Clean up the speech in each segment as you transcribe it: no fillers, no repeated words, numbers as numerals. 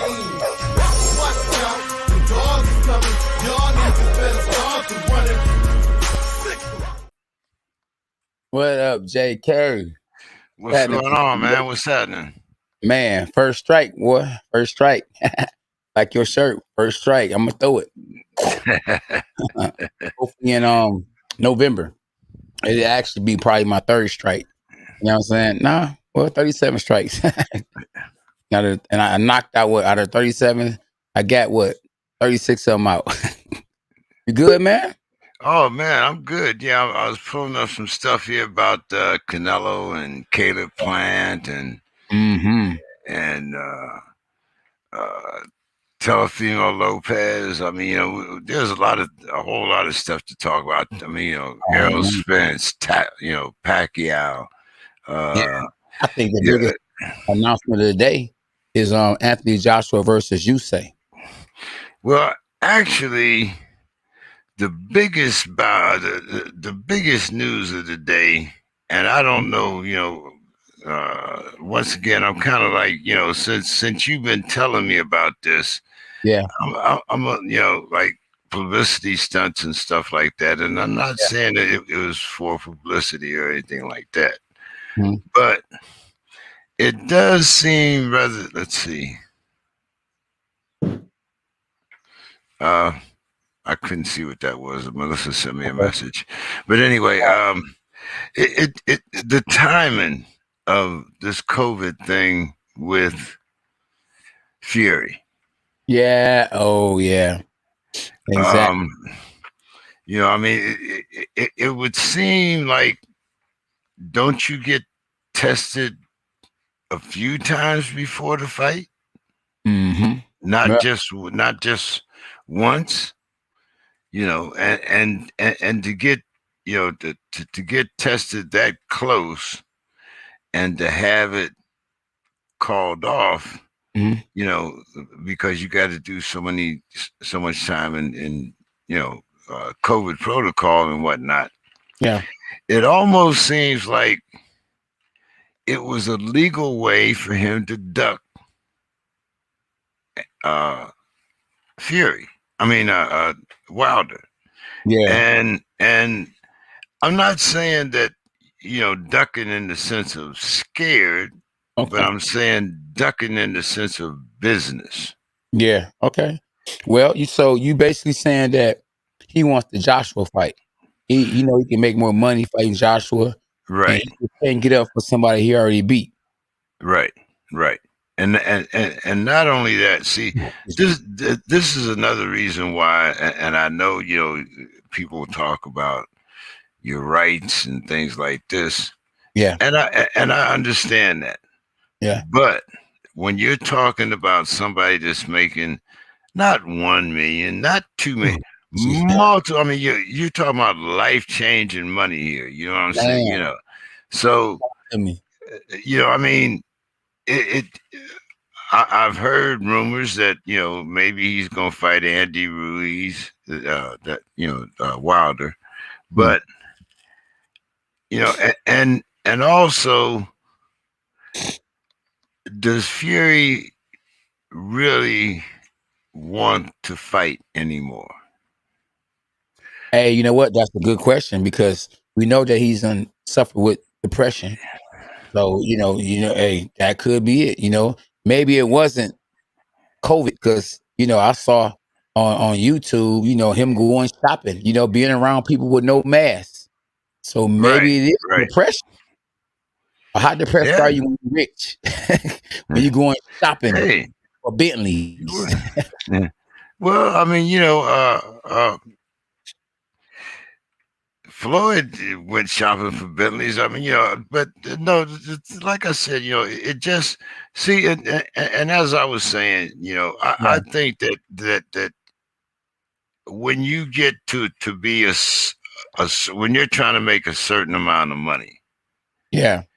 Watch out, the dog is coming. Y'all niggas better start to running. What up, Jay Carey? What's going on, man? What's happening? Man, first strike, boy. First strike. Like your shirt, first strike. I'm gonna throw it. Hopefully in November. It'll actually be probably my third strike. You know what I'm saying? Nah, well, 37 strikes. And I knocked out out of 37, I got 36 of them out. You good, man? Oh man, I'm good. Yeah, I was pulling up some stuff here about Canelo and Caleb Plant and Teofimo Lopez. I mean, there's a whole lot of stuff to talk about. I mean, Errol Spence, Pacquiao. Yeah. I think the biggest announcement of the day is Anthony Joshua versus Usyk. Well, actually, the biggest news of the day, and I don't know, once again, I'm kind of like, since you've been telling me about this, yeah, I'm like publicity stunts and stuff like that, and I'm not saying that it was for publicity or anything like that, but it does seem rather. Let's see. I couldn't see what that was. Melissa sent me a message, but anyway, the timing of this COVID thing with Fury. Yeah. Oh, yeah. Exactly. I mean, it would seem like, don't you get tested a few times before the fight? Not just once. And to get, to get tested that close and to have it called off, because you got to do so much time in COVID protocol and whatnot. Yeah. It almost seems like it was a legal way for him to duck Fury. I mean, Wilder. Yeah. And I'm not saying that, ducking in the sense of scared, but I'm saying ducking in the sense of business. Yeah. Okay. Well, you basically saying that he wants the Joshua fight. He can make more money fighting Joshua. Right. And he can't get up for somebody he already beat. Right. And not only that, see, this is another reason why, and I know, people talk about your rights and things like this. Yeah. And I understand that. Yeah. But when you're talking about somebody that's making not 1 million, not 2 million, I mean, you're talking about life-changing money here. You know what I'm saying? So, I mean, I've heard rumors that maybe he's gonna fight Andy Ruiz, Wilder, but and also, does Fury really want to fight anymore? Hey, you know what? That's a good question, because we know that he's suffered with depression. So, hey, that could be it. Maybe it wasn't COVID, because, I saw on YouTube, him going shopping, being around people with no masks. So maybe it is depression. How depressed are you when you're rich? When you're going shopping for Bentleys? Well, I mean, Floyd went shopping for Bentleys. I mean, but no, like I said, it just, see, and as I was saying, I think that when you get to be when you're trying to make a certain amount of money, it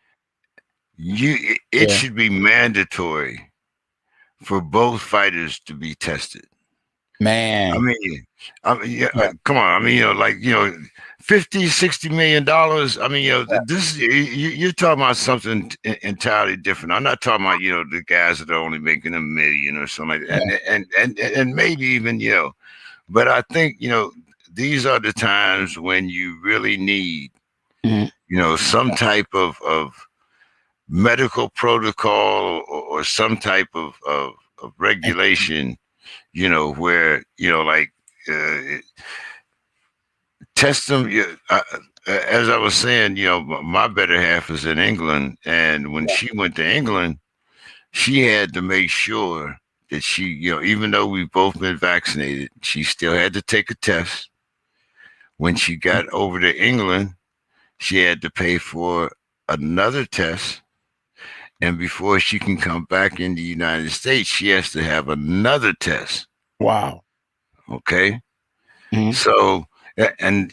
should be mandatory for both fighters to be tested. Man, I mean, I mean, yeah, Yeah, come on. I mean, 50, $60 million. I mean, yeah, this you're talking about something entirely different. I'm not talking about the guys that are only making a million or something like that, yeah. and maybe even But I think these are the times when you really need Mhm. some type of medical protocol or some type of And- regulation. Where like. Test them. As I was saying, my better half is in England, and when yeah, she went to England, she had to make sure that she, even though we've both been vaccinated, she still had to take a test. When she got over to England, she had to pay for another test, and before she can come back in the United States, she has to have another test. wow. Okay. Mhm. So, and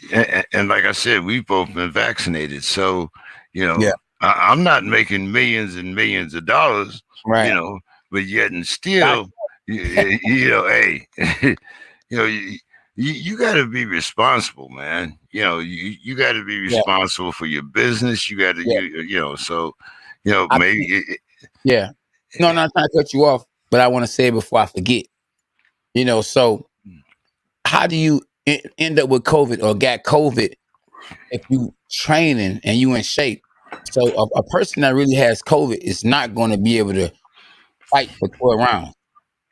like I said, we've both been vaccinated. So, Yeah, I'm not making millions and millions of dollars, right. but yet and Got still, hey, you know, you, you got to be responsible, man. You got to be yeah, responsible for your business. You got to, yeah. so, I maybe, think, yeah. No, I'm not trying to cut you off, but I want to say it before I forget. So how do you end up with COVID or got COVID if you training and you in shape? So a person that really has COVID is not going to be able to fight for 12 rounds.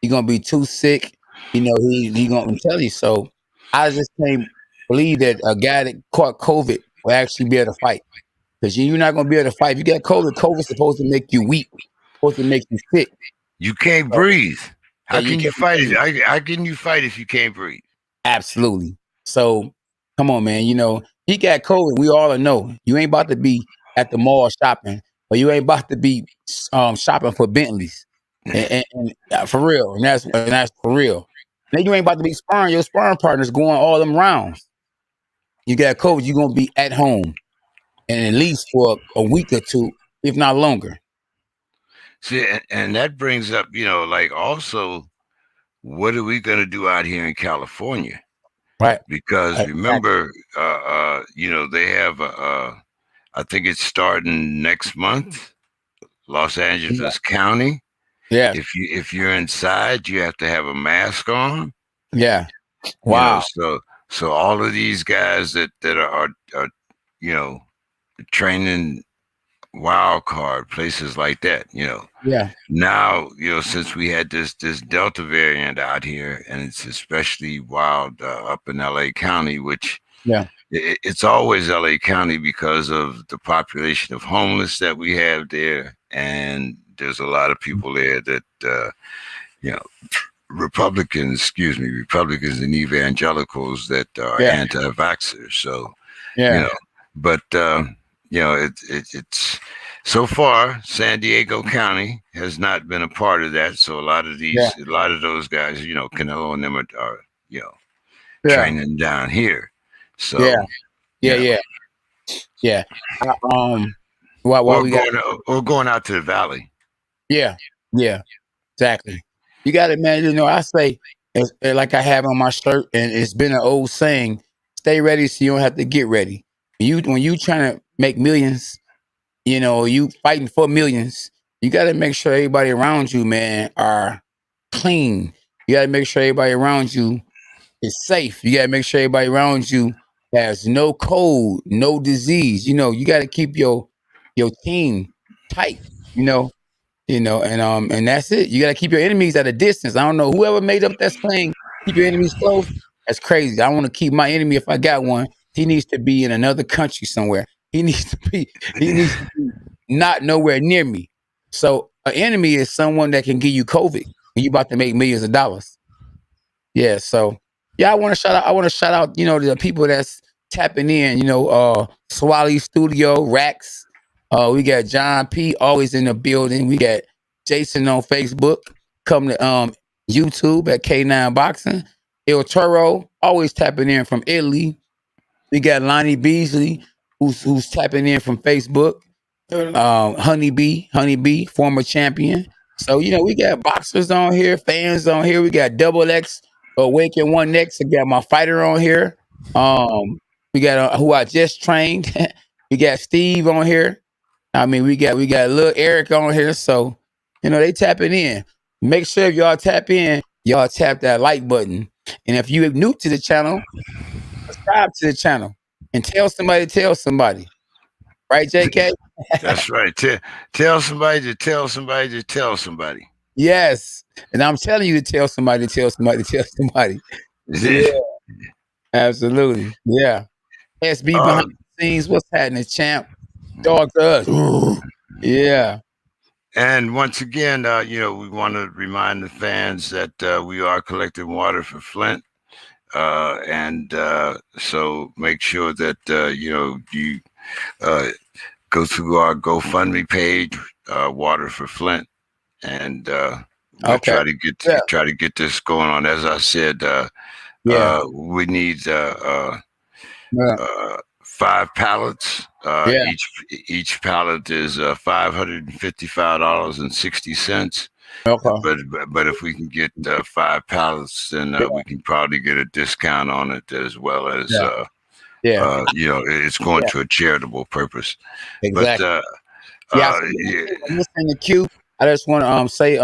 He's gonna be too sick. He gonna tell you. So I just can't believe that a guy that caught COVID will actually be able to fight. Because you're not gonna be able to fight. If you got COVID, COVID's supposed to make you weak, supposed to make you sick. you can't So breathe. yeah, How you can you can't fight it? breathe. How can you fight if you can't breathe? Absolutely. So come on, man. He got COVID. We all know you ain't about to be at the mall shopping, or you ain't about to be shopping for Bentleys, and for real. And that's for real. Then you ain't about to be sparring your sparring partners going all them rounds. You got COVID. You gonna be at home and at least for a week or two, if not longer. See, and that brings up, like also, what are we going to do out here in California? Right. Because Exactly. remember, they have, I think it's starting next month, Los Yeah. Angeles County. Yeah. If you're inside, you have to have a mask on. Yeah. You know, Wow. so all of these guys that are you know training wild card places like that. Yeah. Now, since we had this Delta variant out here, and it's especially wild up in LA County, which Yeah. it's always LA County because of the population of homeless that we have there, and there's a lot of people there that you know Republicans and evangelicals that are Yeah. anti-vaxxers. So you Yeah. know, but it's so far San Diego County has not been a part of that. So Yeah. a lot of those guys, Canelo and them are Yeah. training down here. Yeah. So you Yeah. know, Yeah. Yeah. I, why or we got? going out to the valley. Yeah. Yeah. Exactly. You got it, man. I say, like I have on my shirt, and it's been an old saying: "Stay ready, so you don't have to get ready." When you trying to make millions, you fighting for millions. You got to make sure everybody around you, man, are clean. You got to make sure everybody around you is safe. You got to make sure everybody around you has no cold, no disease. You got to keep your team tight. You know, and that's it. You got to keep your enemies at a distance. I don't know whoever made up that saying, keep your enemies close. That's crazy. I want to keep my enemy if I got one. He needs to be in another country somewhere. He needs to be. He needs to be not nowhere near me. So an enemy is someone that can give you COVID and you about to make millions of dollars. Yeah. So yeah, I want to shout out. I want to shout out. The people that's tapping in. Swally Studio, Rax. We got John P. always in the building. We got Jason on Facebook. Come to YouTube at K9 Boxing. El Toro always tapping in from Italy. We got Lonnie Beasley, who's tapping in from Facebook. Honeybee, former champion. So we got boxers on here, fans on here. We got Double X Awaken One next. I got my fighter on here. We got who I just trained. We got Steve on here. I mean, we got little Eric on here. So, they tapping in. Make sure if y'all tap in, y'all tap that like button. And if you are new to the channel, subscribe to the channel and tell somebody to tell somebody. Right, JK? That's right. Tell somebody to tell somebody to tell somebody. Yes. And I'm telling you to tell somebody to tell somebody to tell somebody. Yeah, absolutely. Yeah. SB behind the scenes. What's happening, champ? Dawg to us. Yeah. And once again, we want to remind the fans that we are collecting water for Flint. And so make sure that, you go through our GoFundMe page, Water for Flint. And we'll try to get this going on. As I said, we need 5 pallets. Each pallet is $555.60. But if we can get 5 pallets, then we can probably get a discount on it, as well as it's going to a charitable purpose. Exactly. But in the queue, I just want to say,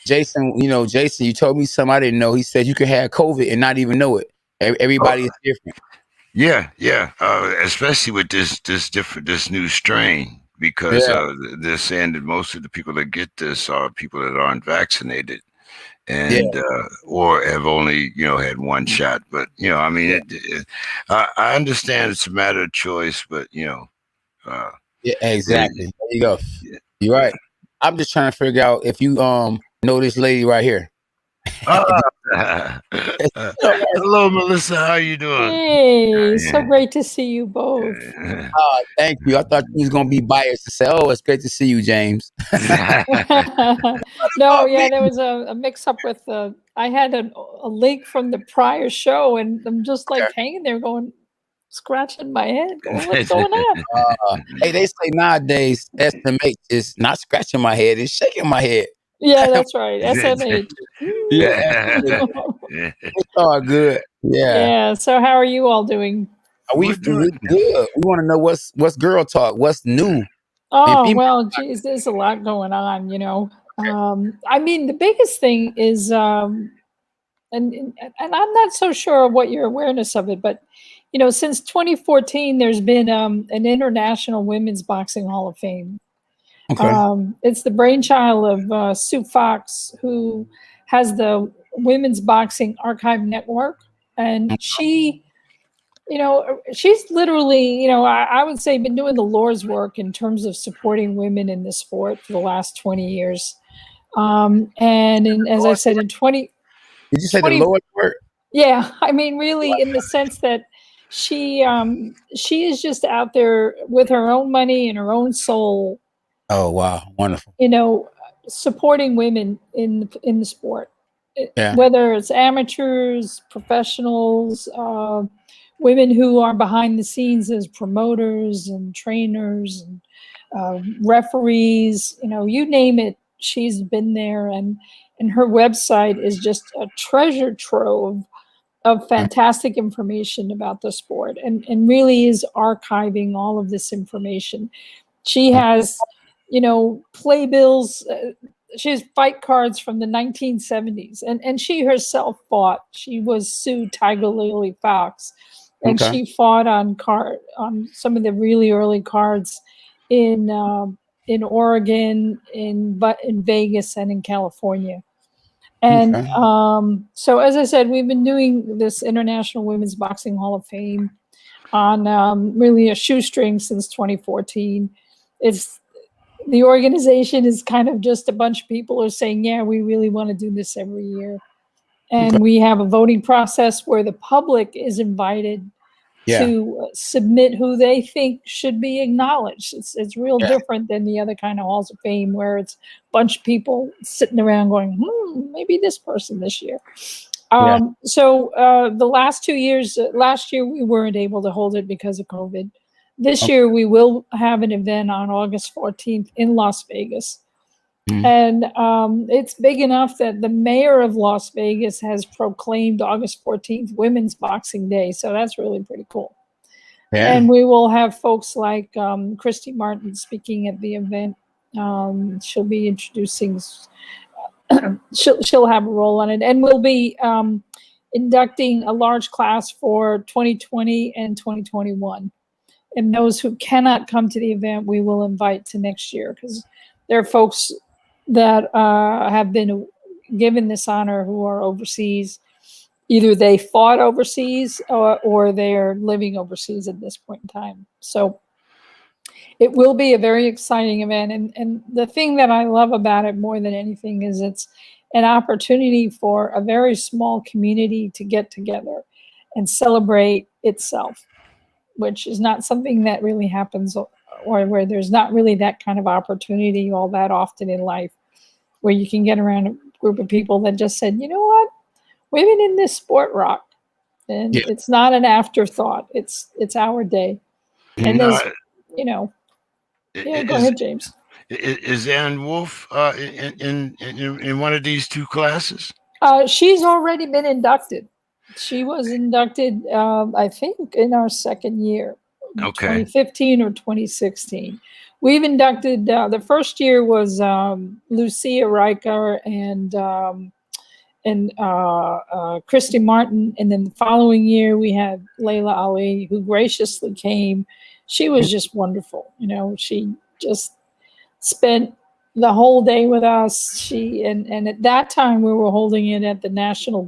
Jason, Jason, you told me something I didn't know. He said you could have COVID and not even know it. Everybody is different. Yeah. Especially with this new strain, because they're saying that most of the people that get this are people that aren't vaccinated, and or have only had one shot. But I mean, I understand it's a matter of choice, but exactly. There you go. You're right. I'm just trying to figure out if you know this lady right here. Hello, Melissa. How you doing? Hey, so great to see you both. Thank you. I thought you was gonna be biased to say, "Oh, it's great to see you, James." No, there was a mix-up with I had a link from the prior show, and I'm just like hanging there going, scratching my head, going, what's going on? Hey, they say nowadays SMH is not scratching my head, it's shaking my head. Yeah, that's right. SMH. It's all good. Yeah. So how are you all doing? We good. We want to know what's girl talk, what's new. Oh, well, geez, there's a lot going on, I mean, the biggest thing is and I'm not so sure of what your awareness of it, but since 2014 there's been an International Women's Boxing Hall of Fame. It's the brainchild of Sue Fox, who has the Women's Boxing Archive Network, and she, she's literally, I would say, been doing the Lord's work in terms of supporting women in the sport for the last 20 years. As I said, in 20, did you say the Lord's work? Yeah, I mean, really, in the sense that she is just out there with her own money and her own soul. Oh, wow. Wonderful. Supporting women in the sport, whether it's amateurs, professionals, women who are behind the scenes as promoters and trainers and referees, you name it, she's been there. And her website is just a treasure trove of fantastic information about the sport, and really is archiving all of this information. She has playbills. She has fight cards from the 1970s, and she herself fought. She was Sue Tiger Lily Fox, and she fought on some of the really early cards in Oregon, in Vegas, and in California. And so, as I said, we've been doing this International Women's Boxing Hall of Fame on really a shoestring since 2014. The organization is kind of just a bunch of people who are saying, yeah, we really want to do this every year. And we have a voting process where the public is invited to submit who they think should be acknowledged. It's real different than the other kind of halls of fame where it's a bunch of people sitting around going, maybe this person this year. So the last 2 years, last year we weren't able to hold it because of COVID. This year we will have an event on August 14th in Las Vegas. And it's big enough that the mayor of Las Vegas has proclaimed August 14th Women's Boxing Day. So that's really pretty cool. Yeah. And we will have folks like Christy Martin speaking at the event. She'll be introducing, she'll have a role on it. And we'll be inducting a large class for 2020 and 2021. And those who cannot come to the event, we will invite to next year, because there are folks that have been given this honor who are overseas. Either they fought overseas or they're living overseas at this point in time. So it will be a very exciting event. And the thing that I love about it more than anything is it's an opportunity for a very small community to get together and celebrate itself, which is not something that really happens, or where there's not really that kind of opportunity all that often in life, where you can get around a group of people that just said, you know what, women in this sport rock. And it's not an afterthought. It's our day. And there's, go ahead, James. Is Ann Wolf in one of these two classes? She's already been inducted. She was inducted, I think, in our second year, 2015 or 2016. We've inducted, the first year was Lucia Riker and Christy Martin. And then the following year, we had Layla Ali, who graciously came. She was just wonderful. She just spent the whole day with us. And at that time, we were holding it at the National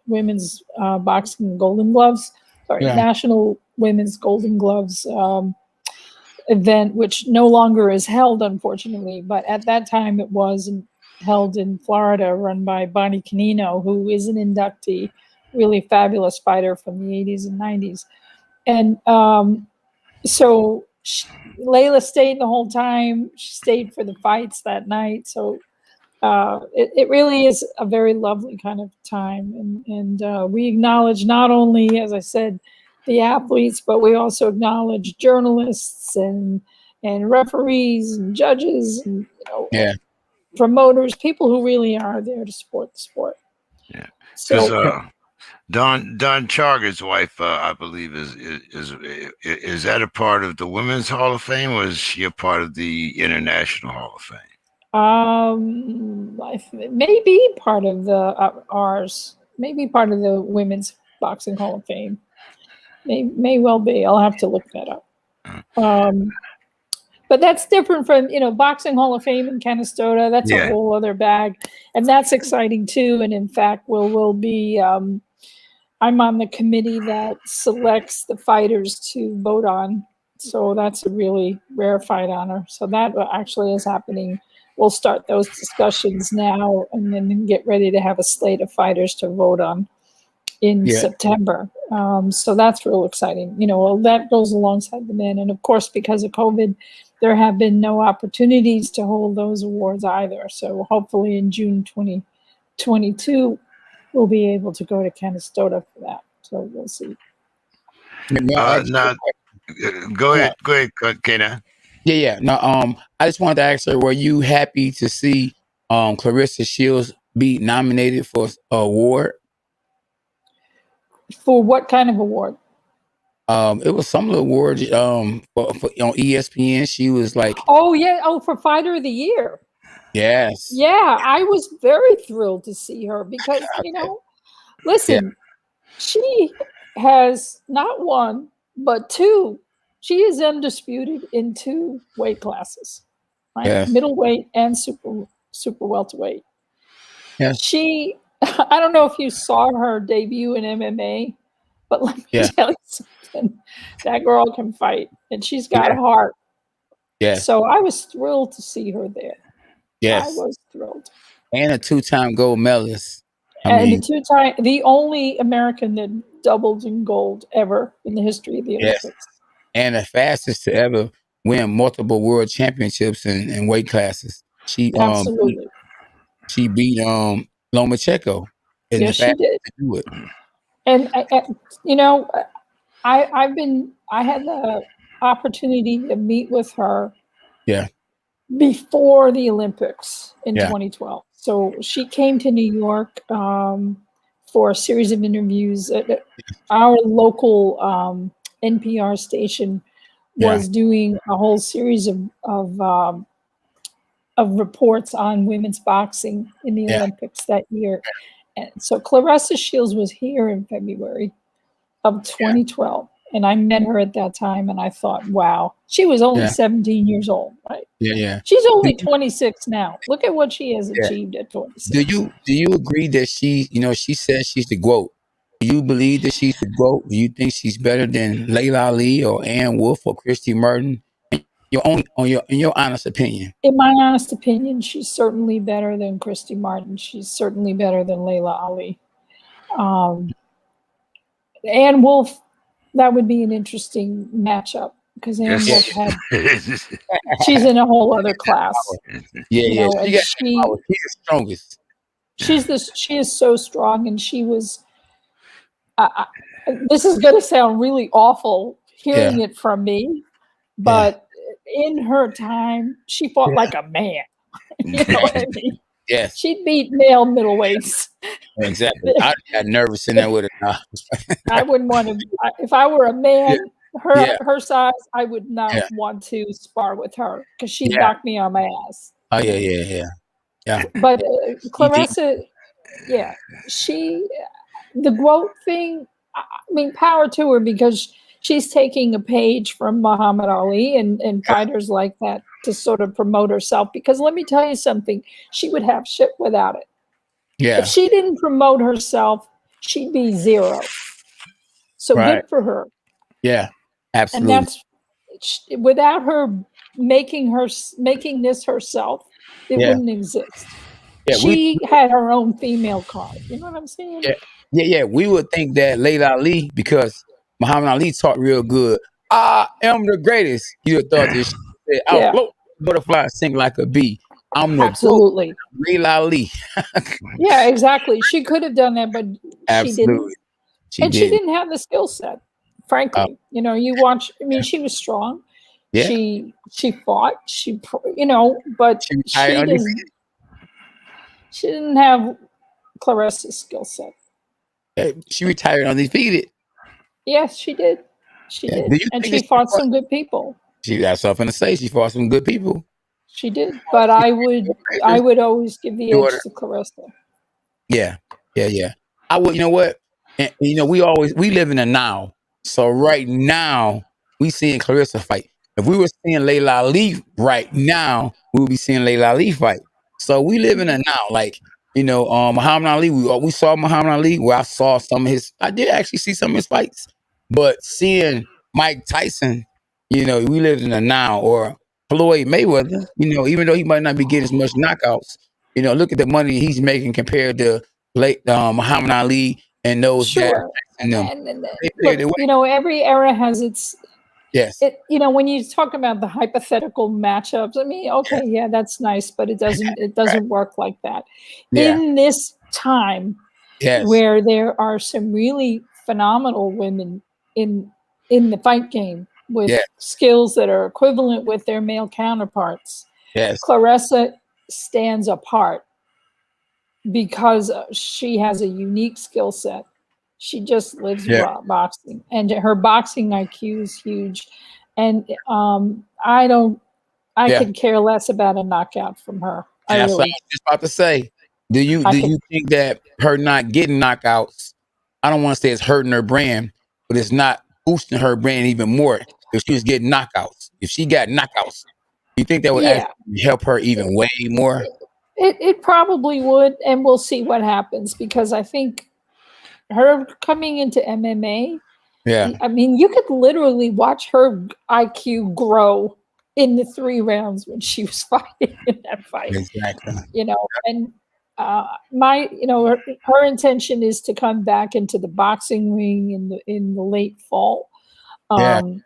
Women's Boxing Golden Gloves, National Women's Golden Gloves event, which no longer is held, unfortunately. But at that time, it was held in Florida, run by Bonnie Canino, who is an inductee, really fabulous fighter from the 80s and 90s. And so Layla stayed the whole time. She stayed for the fights that night. So it really is a very lovely kind of time. And we acknowledge not only, as I said, the athletes, but we also acknowledge journalists and referees and judges and promoters, people who really are there to support the sport. Yeah. So Don Charger's wife, I believe, is that a part of the Women's Hall of Fame, or is she a part of the International Hall of Fame? Maybe part of the ours. Maybe part of the Women's Boxing Hall of Fame. May well be. I'll have to look that up. But that's different from, Boxing Hall of Fame in Castano. That's a whole other bag. And that's exciting too. And in fact, we'll be, I'm on the committee that selects the fighters to vote on. So that's a really rarefied honor. So that actually is happening. We'll start those discussions now and then get ready to have a slate of fighters to vote on in September. So that's real exciting. That goes alongside the men. And of course, because of COVID, there have been no opportunities to hold those awards either. So hopefully in June 2022, we'll be able to go to Castano for that. So we'll see. Go ahead, Kana. Yeah. No, I just wanted to ask her, were you happy to see Clarissa Shields be nominated for an award? For what kind of award? It was some award for on ESPN. She was like, for Fighter of the Year. Yes. Yeah, I was very thrilled to see her because, listen, she has not one, but two. She is undisputed in two weight classes, right? Yes. Middleweight and super welterweight. Yes. She, I don't know if you saw her debut in MMA, but let me tell you something. That girl can fight, and she's got a heart. Yeah. So I was thrilled to see her there. Yes. I was thrilled. And a 2-time gold medalist. The only American that doubled in gold ever in the history of the Olympics. Yes. And the fastest to ever win multiple world championships in weight classes. She absolutely. She beat Lomachenko. Yes, she did. To do it. And I had the opportunity to meet with her. Yeah. before the Olympics in Yeah. 2012. So she came to New York for a series of interviews. Our local NPR station was doing a whole series of reports on women's boxing in the Olympics that year. And so Claressa Shields was here in February of 2012. And I met her at that time, and I thought, wow, she was only 17 years old, right? Yeah. She's only 26 now. Look at what she has achieved at 26. Do you agree that she, she says she's the GOAT? Do you believe that she's the GOAT? Do you think she's better than Layla Ali or Ann Wolfe or Christy Martin? In your honest opinion. In my honest opinion, she's certainly better than Christy Martin. She's certainly better than Layla Ali. Ann Wolfe, that would be an interesting matchup because Ann Wolfe she's in a whole other class. She's the strongest. She is so strong, and she was. This is going to sound really awful hearing it from me, but in her time, she fought like a man. You know what I mean? Yes. She'd beat male middleweights. Exactly. I got nervous in there with her. I wouldn't want to. If I were a man, her size, I would not want to spar with her because she'd knock me on my ass. Oh yeah. But Claressa, the GOAT thing. I mean, power to her because she's taking a page from Muhammad Ali and fighters like that to sort of promote herself. Because let me tell you something, she would have shit without it. Yeah. If she didn't promote herself, she'd be zero. So good for her. Yeah, absolutely. And that's without her making this herself, it wouldn't exist. Yeah, she had her own female card. You know what I'm saying? Yeah. We would think that Layla Ali, because Muhammad Ali taught real good. I am the greatest. You would thought this. I'll float butterfly, sing like a bee. I'm the absolutely Layla Ali. Yeah, exactly. She could have done that, but she didn't. She didn't have the skill set. Frankly, you watch. I mean, she was strong. Yeah. She fought. But she didn't have Claressa's skill set. She retired undefeated. Yes, she did. She did. And she fought some good people. That's what I'm gonna say. She fought some good people. She did. But I would always give the edge to Claressa. Yeah. I would. You know what? And, we live in the now. So right now we seeing Claressa fight. If we were seeing Layla Ali right now, we would be seeing Layla Ali fight. So we live in the now. Like, Muhammad Ali, we saw Muhammad Ali where I did actually see some of his fights. But seeing Mike Tyson, we live in the now, or Floyd Mayweather, even though he might not be getting as much knockouts, look at the money he's making compared to Muhammad Ali and those guys. Every era has its. Yes. When you talk about the hypothetical matchups, I mean, okay, that's nice, but it doesn't work like that. Yeah. In this time, where there are some really phenomenal women in the fight game with skills that are equivalent with their male counterparts. Yes. Claressa stands apart because she has a unique skill set. She just lives boxing, and her boxing IQ is huge. And I could care less about a knockout from her. I was just about to say, do you think that her not getting knockouts, I don't want to say it's hurting her brand, but it's not boosting her brand even more if she was getting knockouts? If she got knockouts, you think that would actually help her even way more? It probably would, and we'll see what happens, because I think her coming into MMA, I mean, you could literally watch her IQ grow in the 3 rounds when she was fighting in that fight. Exactly. And her intention is to come back into the boxing ring in the late fall. And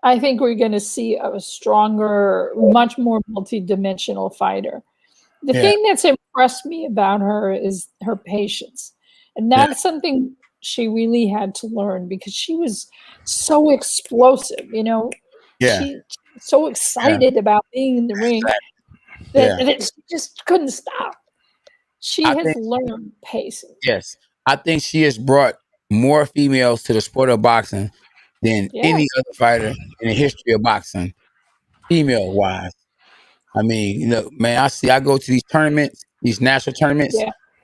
I think we're going to see a stronger, much more multidimensional fighter. The thing that's impressed me about her is her patience. And that's something she really had to learn, because she was so explosive, She so excited about being in the ring that it just couldn't stop. She has learned pacing. Yes. I think she has brought more females to the sport of boxing than any other fighter in the history of boxing, female wise. I mean, you know, man, I go to these tournaments, these national tournaments,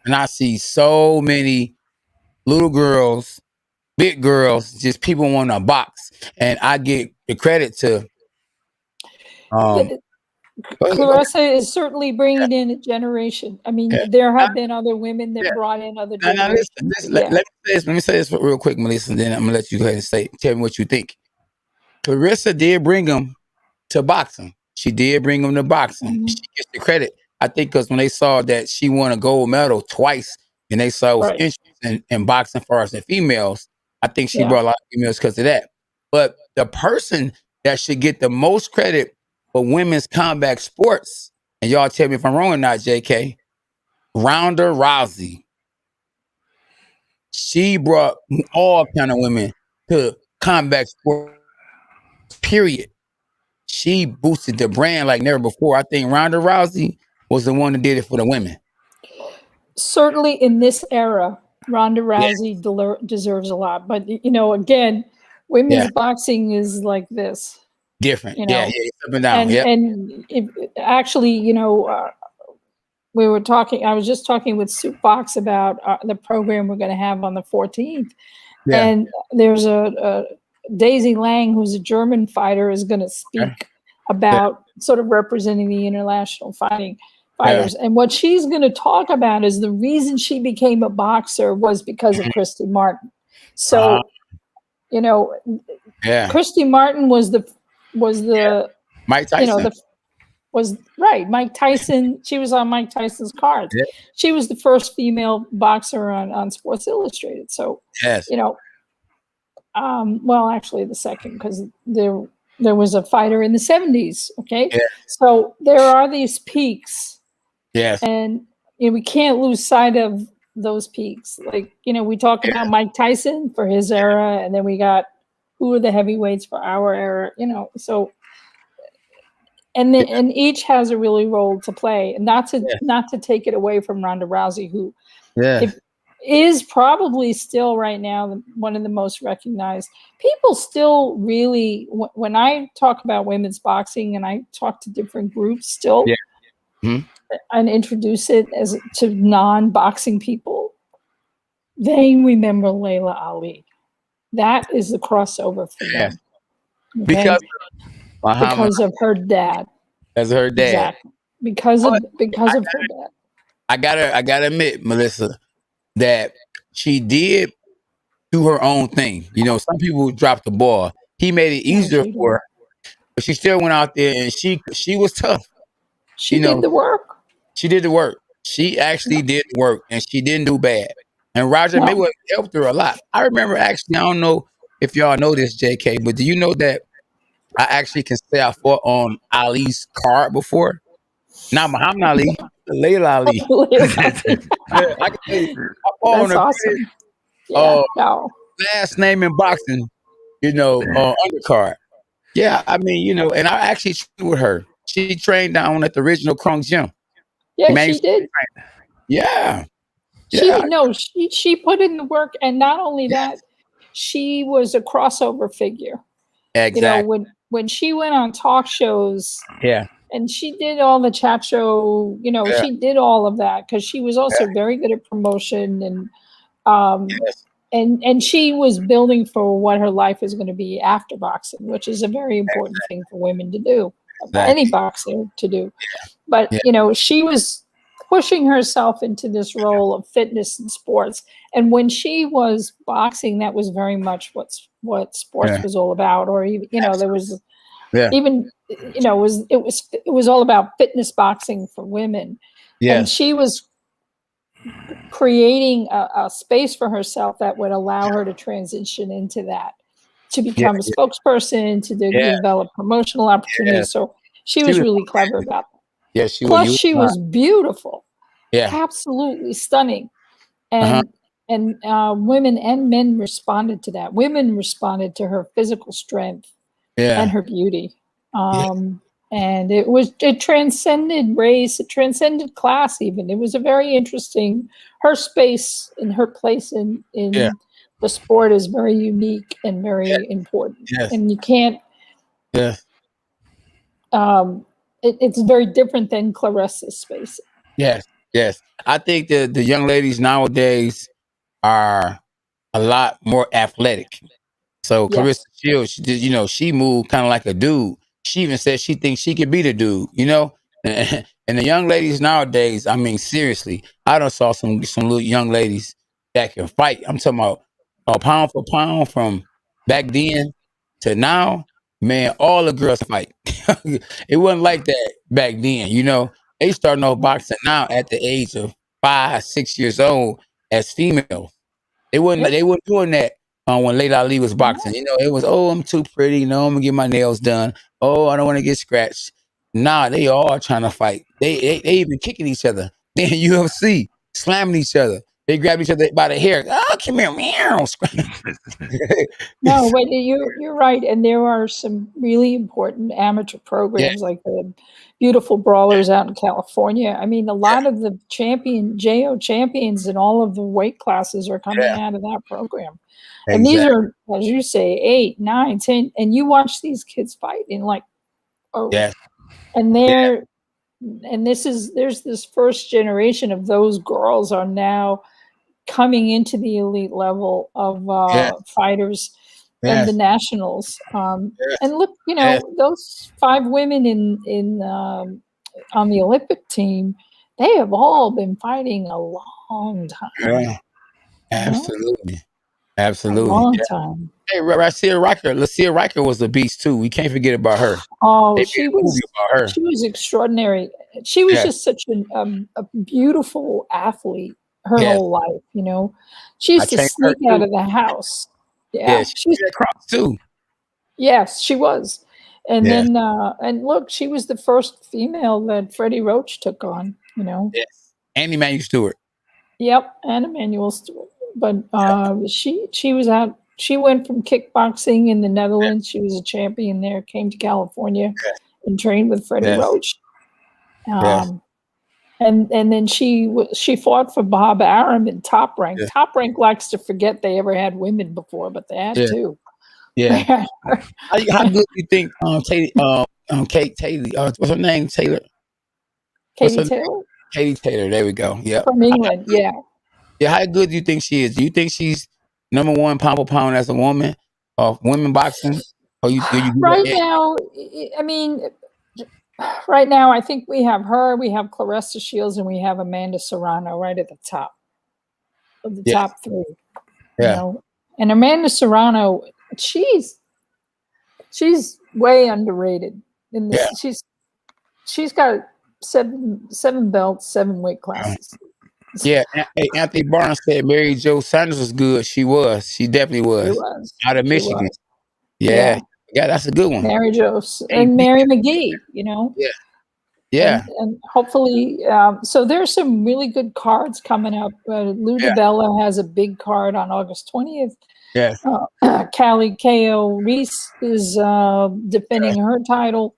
and I see so many little girls, big girls, just people want to box. And I get the credit to Clarissa is certainly bringing in a generation. I mean, there have been other women that brought in other generations. Let me say this real quick, Melissa, and then I'm gonna let you go ahead and tell me what you think. Clarissa did bring them to boxing. She did bring them to boxing. Mm-hmm. She gets the credit, I think, because when they saw that she won a gold medal twice, and they saw it was interest in boxing for us and females, I think she brought a lot of females because of that. But the person that should get the most credit for women's combat sports, and y'all tell me if I'm wrong or not, JK, Ronda Rousey. She brought all kind of women to combat sports, period. She boosted the brand like never before. I think Ronda Rousey was the one that did it for the women. Certainly in this era, Ronda Rousey deserves a lot. But, you know, again, women's boxing is like this. Different. You know? It's up and down. And actually, you know, I was just talking with Sue Fox about the program we're going to have on the 14th. Yeah. And there's a Daisy Lang, who's a German fighter, is going to speak about sort of representing the international fighters. And what she's going to talk about is the reason she became a boxer was because of Christy Martin. So, you know, Christy Martin was the Mike Tyson. You know, Mike Tyson. She was on Mike Tyson's cards. Yeah. She was the first female boxer on Sports Illustrated. So, you know, well, actually the second, because there was a fighter in the 70s. Okay. Yeah. So there are these peaks. Yes. And you know, we can't lose sight of those peaks. Like, you know, we talk about Mike Tyson for his era, and then we got who are the heavyweights for our era, you know. So and each has a really role to play. And not to take it away from Ronda Rousey, who is probably still right now one of the most recognized. People still really, when I talk about women's boxing and I talk to different groups still, and introduce it to non-boxing people, they remember Layla Ali. That is the crossover for them. Okay? Because of her dad. As her dad. Exactly. Because of her dad. I gotta admit, Melissa, that she did do her own thing. You know, some people dropped the ball. He made it easier for her, but she still went out there and she was tough. She did the work. She did the work. She actually did the work, and she didn't do bad. And Roger Mayweather helped her a lot. I remember actually, I don't know if y'all know this, JK, but do you know that I actually can say I fought on Ali's card before? Not Muhammad Ali, Layla Ali. I can say I fought on awesome. Last name in boxing, you know, undercard. Yeah, I mean, you know, and I actually trained with her. She trained down at the original Krung Gym. Yeah, she did. Yeah. She put in the work, and not only that, she was a crossover figure. Exactly. You know, when she went on talk shows, and she did all the chat show, you know, she did all of that because she was also very good at promotion, and she was building for what her life is going to be after boxing, which is a very important thing for women to do, any boxer to do. But you know, she was pushing herself into this role of fitness and sports. And when she was boxing, that was very much what sports was all about. Or even, you know, there was even, you know, it was all about fitness boxing for women. And she was creating a space for herself that would allow her to transition into that, to become a spokesperson, to develop promotional opportunities. So she was really clever about that. Yeah, she was beautiful. Absolutely stunning. And women and men responded to that. Women responded to her physical strength and her beauty. And it transcended race, it transcended class even. It was a very interesting, her space and her place in the sport is very unique and very important. And you can't, it's very different than Claressa's space. Yes. I think that the young ladies nowadays are a lot more athletic. So Claressa Shields, she did, she moved kind of like a dude. She even said she thinks she could be the dude, And the young ladies nowadays, I mean, seriously, I done saw some little young ladies that can fight. I'm talking about pound for pound from back then to now. Man, all the girls fight. It wasn't like that back then, They starting off boxing now at the age of 5, 6 years old as females. They weren't doing that when Layla Ali was boxing. It was, I'm too pretty. I'm gonna get my nails done. Oh, I don't want to get scratched. Nah, they all trying to fight. They even kicking each other. Then UFC slamming each other. They grab each other by the hair. Oh, come here, meow. No, but you're right, and there are some really important amateur programs like the Beautiful Brawlers out in California. I mean, a lot of the JO champions in all of the weight classes are coming out of that program. Exactly. And these are, as you say, 8, 9, 10, and you watch these kids fight in and there's this first generation of those girls are now coming into the elite level of fighters and the nationals. And look, those 5 women in on the Olympic team, they have all been fighting a long time. Yeah. Absolutely. Absolutely. A long time. Hey, Lassia Riker was a beast too. We can't forget about her. Oh, she was extraordinary. She was just such a beautiful athlete her whole life, She used to sneak out of the house. Yeah, she was across too. Yes, she was. And then and look, she was the first female that Freddie Roach took on, Yes. And Emanuel Stewart. Yep, and Emanuel Stewart. But she was out. She went from kickboxing in the Netherlands. She was a champion there. Came to California and trained with Freddie Roach. And then she fought for Bob Arum in Top Rank. Top Rank likes to forget they ever had women before, but they had two. Yeah. How good do you think Kate Taylor? What's her name? Taylor. Katie Taylor. Katie Taylor. There we go. Yeah. From England. Yeah. How good do you think she is? Do you think she's number 1 pound for pound as a woman of women boxing? Or right now, I mean, right now, I think we have her, we have Claressa Shields, and we have Amanda Serrano right at the top of the top 3. And Amanda Serrano, she's way underrated. In this, she's got 7 belts, 7 weight classes. Yeah, Anthony Barnes said Mary Jo Sanders was good. She was. She definitely was. Out of Michigan. Yeah, that's a good one. Mary Jo and Mary McGee, Yeah. And hopefully, so there's some really good cards coming up. Lou DiBella has a big card on August 20th. Yeah. Callie Ko Reese is defending her title.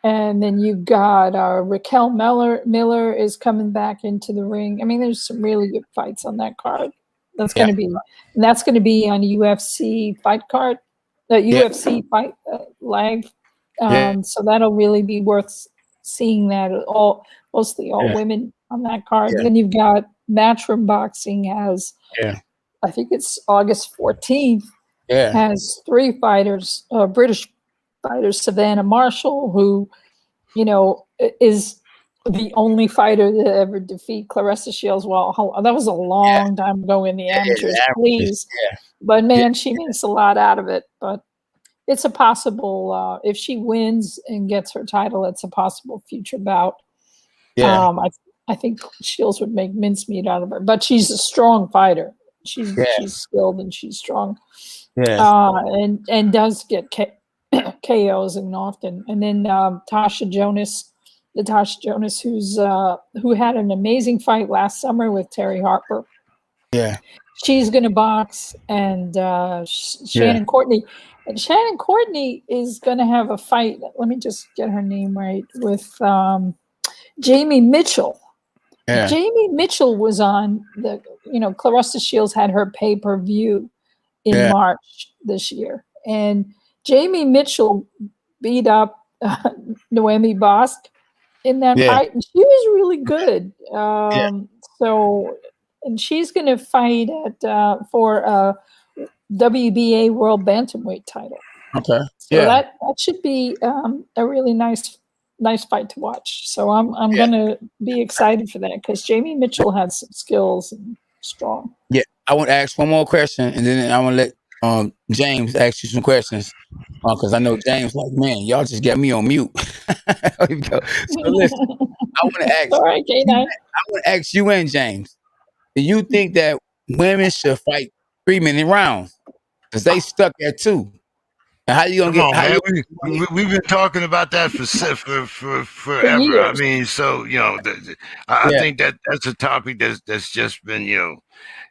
And then you've got Raquel Miller is coming back into the ring. I mean, there's some really good fights on that card. That's going to be on a UFC fight card, UFC fight live. So that'll really be worth seeing. That mostly all women on that card. Then you've got Matchroom Boxing has, I think it's August 14th. Has 3 fighters, British fighters, Savannah Marshall, who, is the only fighter to ever defeat Claressa Shields. Well, that was a long time ago in the amateurs, please. But man, she makes a lot out of it. But it's a possible, if she wins and gets her title, it's a possible future bout. I think Shields would make mincemeat out of her. But she's a strong fighter. She's skilled and she's strong. And does get KOs and often. And then Tasha Jonas, who had an amazing fight last summer with Terry Harper. She's going to box, and Shannon Courtney. And Shannon Courtney is going to have a fight. Let me just get her name right, with Jamie Mitchell. Yeah. Jamie Mitchell was on the, Clarissa Shields had her pay-per-view in March this year. And Jamie Mitchell beat up Noemi Bosk in that fight. And she was really good. So, and she's going to fight for WBA World Bantamweight title. Okay. So that should be a really nice fight to watch. So I'm going to be excited for that, because Jamie Mitchell has some skills and strong. Yeah. I want to ask one more question, and then I want to let James ask you some questions, because I know James like, man, y'all just got me on mute. So listen, I want to ask. All right, K9. I want to ask you and James. Do you think that women should fight 3-minute rounds? Because they stuck at 2. And how you gonna Come get? on, man. We've been talking about that for forever. I mean, so I think that's a topic that's just been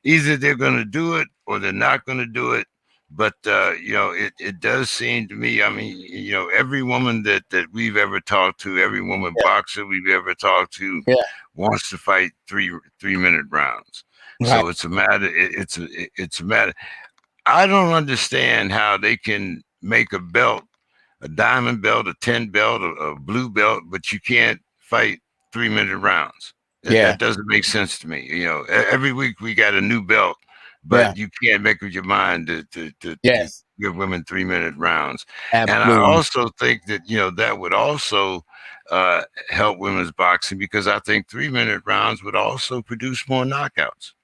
either they're going to do it or they're not going to do it. But it does seem to me. I mean, every woman that we've ever talked to, every woman boxer we've ever talked to, wants to fight 3-minute rounds. Right. So it's a matter. It's a matter. I don't understand how they can make a belt, a diamond belt, a 10 belt, a blue belt, but you can't fight 3-minute rounds. That doesn't make sense to me. Every week we got a new belt, but you can't make up your mind to give women 3-minute rounds. Absolutely. And I also think that that would also help women's boxing, because I think 3-minute rounds would also produce more knockouts.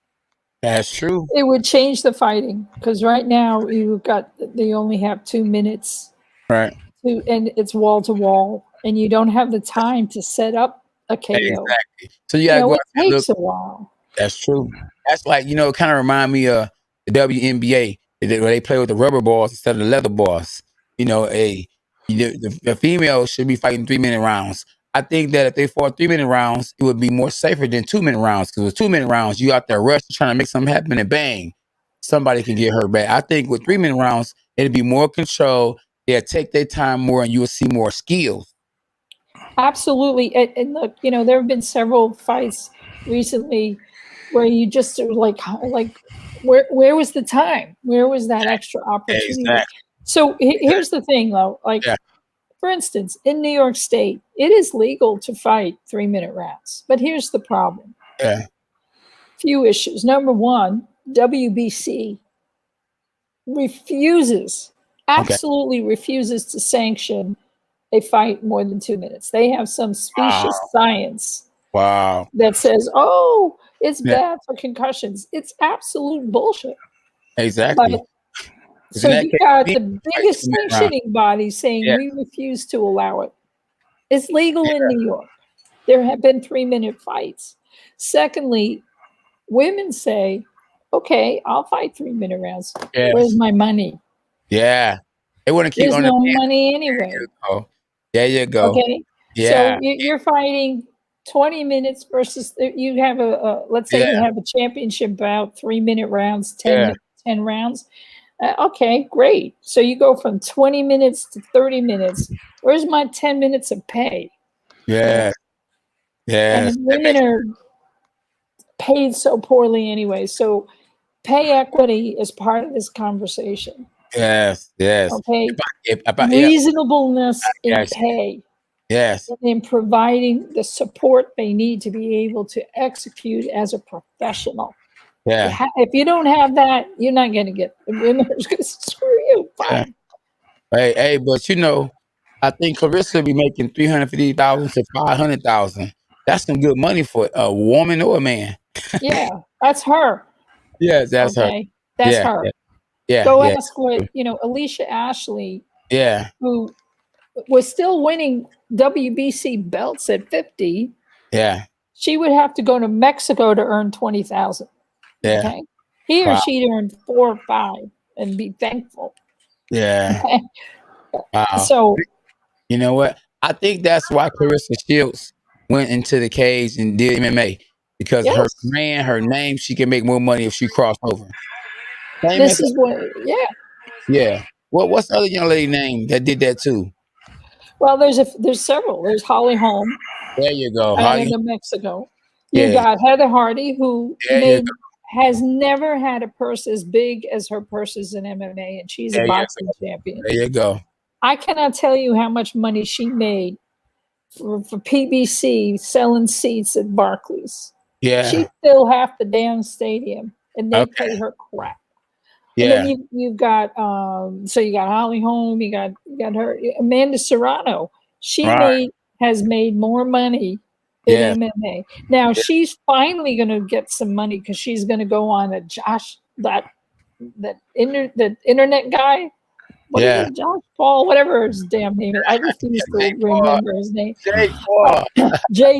That's true. It would change the fighting, because right now they only have 2 minutes, right? And it's wall to wall, and you don't have the time to set up a KO. Exactly. So you gotta go. It takes a while. That's true. That's like it kind of remind me of the WNBA, where they play with the rubber balls instead of the leather balls. The female should be fighting 3-minute rounds. I think that if they fought 3-minute rounds, it would be more safer than 2-minute rounds. Because with 2-minute rounds, you out there rushing, trying to make something happen, and bang, somebody can get hurt bad. I think with 3-minute rounds, it'd be more control. They'll take their time more, and you will see more skills. Absolutely. And look, there have been several fights recently where you just are like where was the time? Where was that extra opportunity? Exactly. So here's the thing, though. For instance, in New York State, it is legal to fight 3-minute rounds. But here's the problem. Few issues. Number one, WBC absolutely refuses to sanction a fight more than 2 minutes. They have some specious science that says, it's bad for concussions. It's absolute bullshit. Exactly. So you got the biggest sanctioning body saying we refuse to allow it. It's legal in New York. There have been 3-minute fights. Secondly, women say, okay, I'll fight 3-minute rounds. Where's my money? Yeah. They want to keep There's no money anyway. There you go. Okay. Yeah. So you're fighting 20 minutes versus you have let's say you have a championship bout, 3-minute rounds, 10 rounds. Okay, great. So you go from 20 minutes to 30 minutes. Where's my 10 minutes of pay? Yeah. And women are paid so poorly anyway. So pay equity is part of this conversation. Yes. Okay. Reasonableness in pay. Yes. And in providing the support they need to be able to execute as a professional. Yeah. If you don't have that, you're not going to get the women are going to screw you. Fine. Yeah. Hey, but I think Clarissa will be making $350,000 to $500,000. That's some good money for a woman or a man. Yeah, that's her. Yes, that's her. That's her. Yeah. Go ask what Alicia Ashley. Yeah. Who was still winning WBC belts at 50. Yeah. She would have to go to Mexico to earn $20,000. Yeah. Okay. Here she'd earn 4 or 5 and be thankful. Yeah. Okay? Wow. So you know what? I think that's why Clarissa Shields went into the cage and did MMA, because her brand, her name, she can make more money if she crossed over. This is what Yeah. What's the other young lady name that did that too? Well, there's several. There's Holly Holm There you go. out Holly. of New Mexico. You Yeah. got Heather Hardy, who There you has never had a purse as big as her purses in MMA, and she's There a you boxing champion. There you go. I cannot tell you how much money she made for PBC selling seats at Barclays. Yeah. She filled half the damn stadium, and they pay her crap. Yeah. And then you've got so you got Holly Holm, you got her Amanda Serrano. She has made more money in MMA. Now she's finally going to get some money because she's going to go on a Josh that internet guy. What is it, Josh Paul, whatever his damn name is. I refuse to remember his name. Jay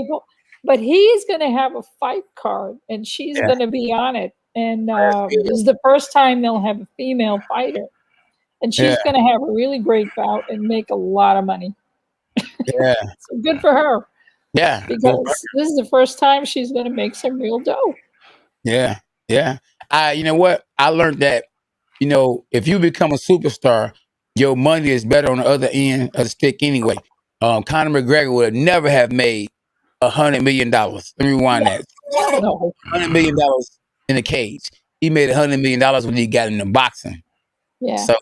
Paul. But he's going to have a fight card, and she's going to be on it. And this is the first time they'll have a female fighter. And she's going to have a really great bout and make a lot of money. Yeah. So good for her. Yeah. Because this is the first time she's going to make some real dough. Yeah. Yeah. You know what? I learned that, if you become a superstar, your money is better on the other end of the stick anyway. Conor McGregor would never have made $100 million. Let me rewind that. No. $100 million in a cage. He made $100 million when he got into boxing. Yeah. So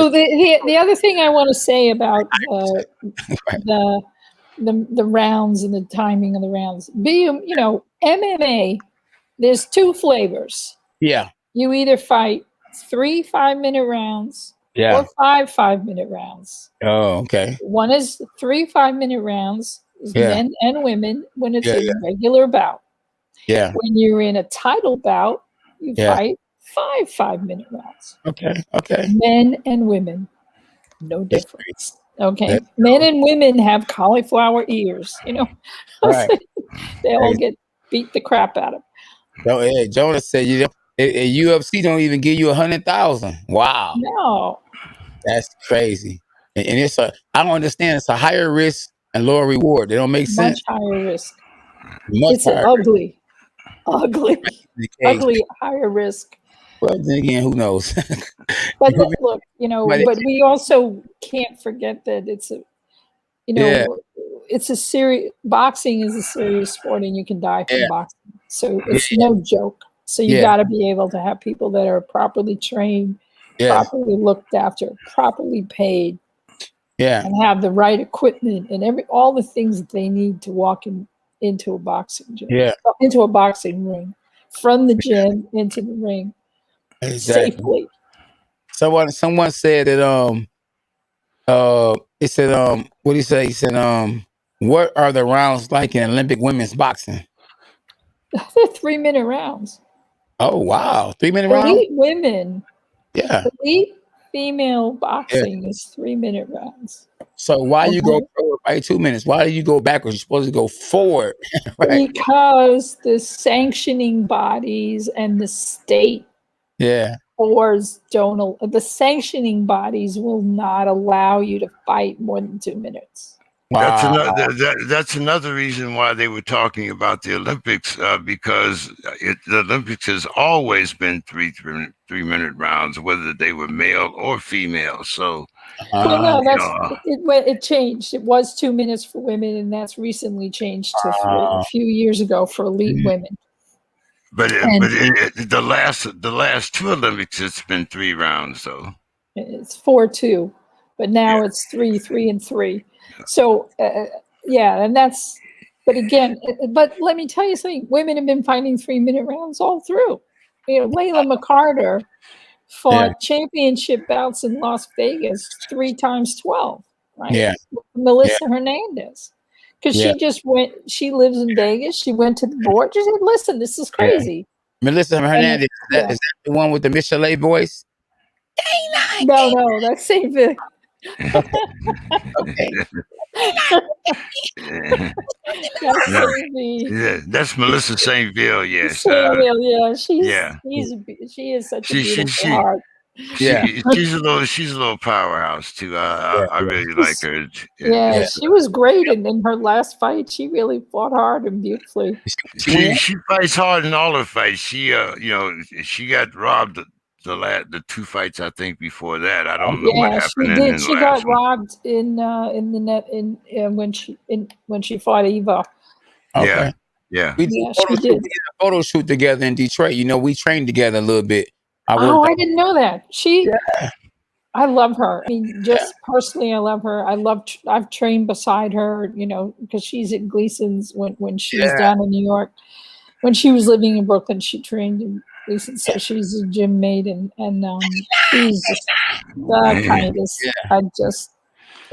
the other thing I want to say about the rounds and the timing of the rounds, MMA, there's two flavors. Yeah. You either fight 3 5-minute rounds or 5 5-minute rounds. Oh, okay. One is 3 5-minute rounds, men and women, when it's a regular bout. Yeah. When you're in a title bout, you fight 5 5-minute rounds. Okay. Men and women, no difference. Okay. Men and women have cauliflower ears, Right. They all get beat the crap out of. Jonas said, UFC don't even give you 100,000. Wow. No. That's crazy. And it's I don't understand. It's a higher risk and lower reward. They don't make sense. Much higher risk. It's ugly, higher risk. Well, then again, who knows? But look, but we also can't forget that it's it's a serious, boxing is a serious sport, and you can die from boxing. So it's no joke. So you got to be able to have people that are properly trained, properly looked after, properly paid, and have the right equipment and all the things that they need to walk into a boxing gym, into a boxing ring, from the gym into the ring safely. Someone said that it said what do you say? He said what are the rounds like in Olympic women's boxing? They're 3-minute rounds. Oh wow, 3-minute rounds. Elite women. Yeah. Elite female boxing is 3-minute rounds. So why you go forward by 2 minutes? Why do you go backwards? You're supposed to go forward. Right? Because the sanctioning bodies and the state boards the sanctioning bodies will not allow you to fight more than 2 minutes. Wow. That's another reason why they were talking about the Olympics, because the Olympics has always been 3-minute rounds, whether they were male or female. So, it changed. It was 2 minutes for women, and that's recently changed to a few years ago for elite women. But the last two Olympics, it's been 3 rounds, though. It's 4-2, but now it's 3-3 and 3. So, and that's, but again, but let me tell you something, women have been fighting 3-minute rounds all through. Layla McCarter fought championship bouts in Las Vegas 3 times 12, right? Yeah. Melissa Hernandez. Because she lives in Vegas. She went to the board. She said, listen, this is crazy. Melissa Hernandez, is that the one with the Michelet voice? No, that's St. Vic. That's Melissa St. Ville. Yes, she is such a beautiful heart. She's a little powerhouse too. I really like her. She was great, and in her last fight, she really fought hard and beautifully. She fights hard in all her fights. She she got robbed the 2 fights I think before that. I don't know what Yeah, she happened in did. the She last got one. robbed in the net when she fought Eva. Okay. Yeah. We did Yeah, a she photo shoot. did. We did a photo shoot together in Detroit. You know, we trained together a little bit. I Oh, worked I out. didn't know that. I love her. I mean, Yeah. just personally, I love her. I've trained beside her, because she's at Gleason's when she was Yeah. down in New York. When she was living in Brooklyn, she trained in Gleason's, so she's a gym mate, and she's just the kindest. Yeah.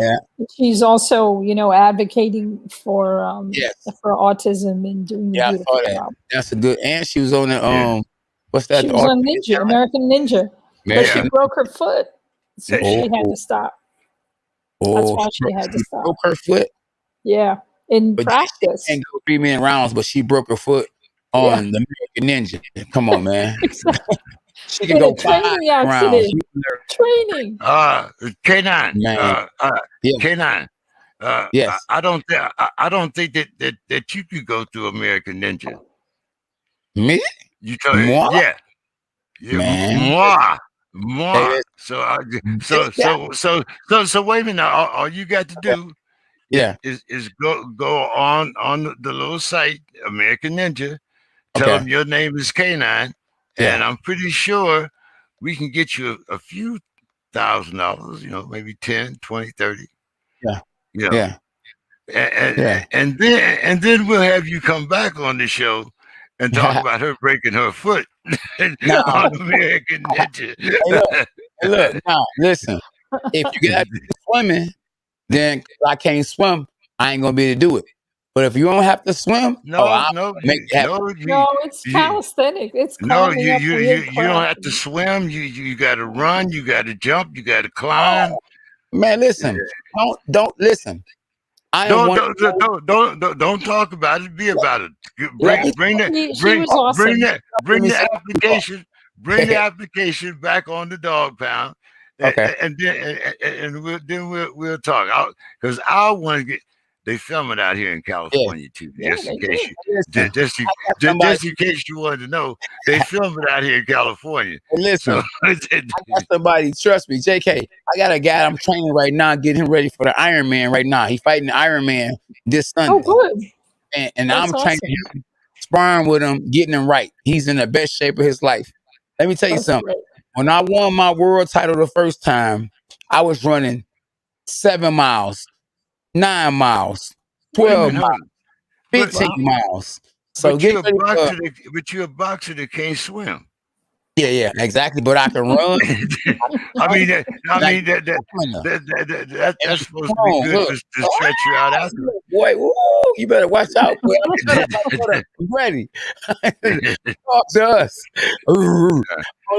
Yeah. She's also, advocating for Yes. autism and doing a Yeah, I beautiful saw that. job. That's a good. And she was on the Yeah. what's that? She The was on Ultimate Ninja, Challenge. American Ninja, but she Yeah. broke her foot, so she had Oh, to stop. That's why she had to she stop. broke her foot. Yeah, in But practice. she can't go 3-minute rounds, but she broke her foot Yeah. on the American Ninja. Come on, man. She can In go a 5 training rounds. accident. Training. K9. Man. Yeah. K9. Yes. I don't think that you could go through American Ninja. Me? You tell Moi? yeah. Man. Moi. Hey, So wait a minute. All you got to do yeah. is go on the little site, American Ninja, tell Okay. them your name is K9, Yeah. and I'm pretty sure we can get you a few $1,000, maybe 10, 20, 30. Yeah. You know. Yeah. And then we'll have you come back on the show and talk about her breaking her foot Nah. on American Ninja. Hey, look. Now, listen. If you got to swimming, then I can't swim. I ain't gonna be able to do it. But if you don't have to swim, I'll make it happen. No, it's calisthenic. It's climbing up weird you don't have to craft. swim. You got to run. You got to jump. You got to climb. Oh, man, listen. Don't listen. I am Don't talk about it. Be about it. Bring was awesome. the application. Bring the application back on the Dawg Pound. Okay. And then we'll talk. Because I want to get. They film it out here in California too. Just in case you wanted to know, they film it out here in California. Hey, listen, So, I got somebody. Trust me, JK. I got a guy I'm training right now, getting him ready for the Iron Man right now. He's fighting the Iron Man this Sunday. Oh, good. And That's I'm training him, sparring with him, getting him right. He's in the best shape of his life. Let me tell you something. Great. When I won my world title the first time, I was running 7 miles, 9 miles, 12 miles, 15 miles. So but you're a boxer that can't swim. Yeah, exactly. But I can run. That's supposed to be good to stretch you out after. Boy, woo, you better watch out. Boy. I'm ready. Talk to us. Oh,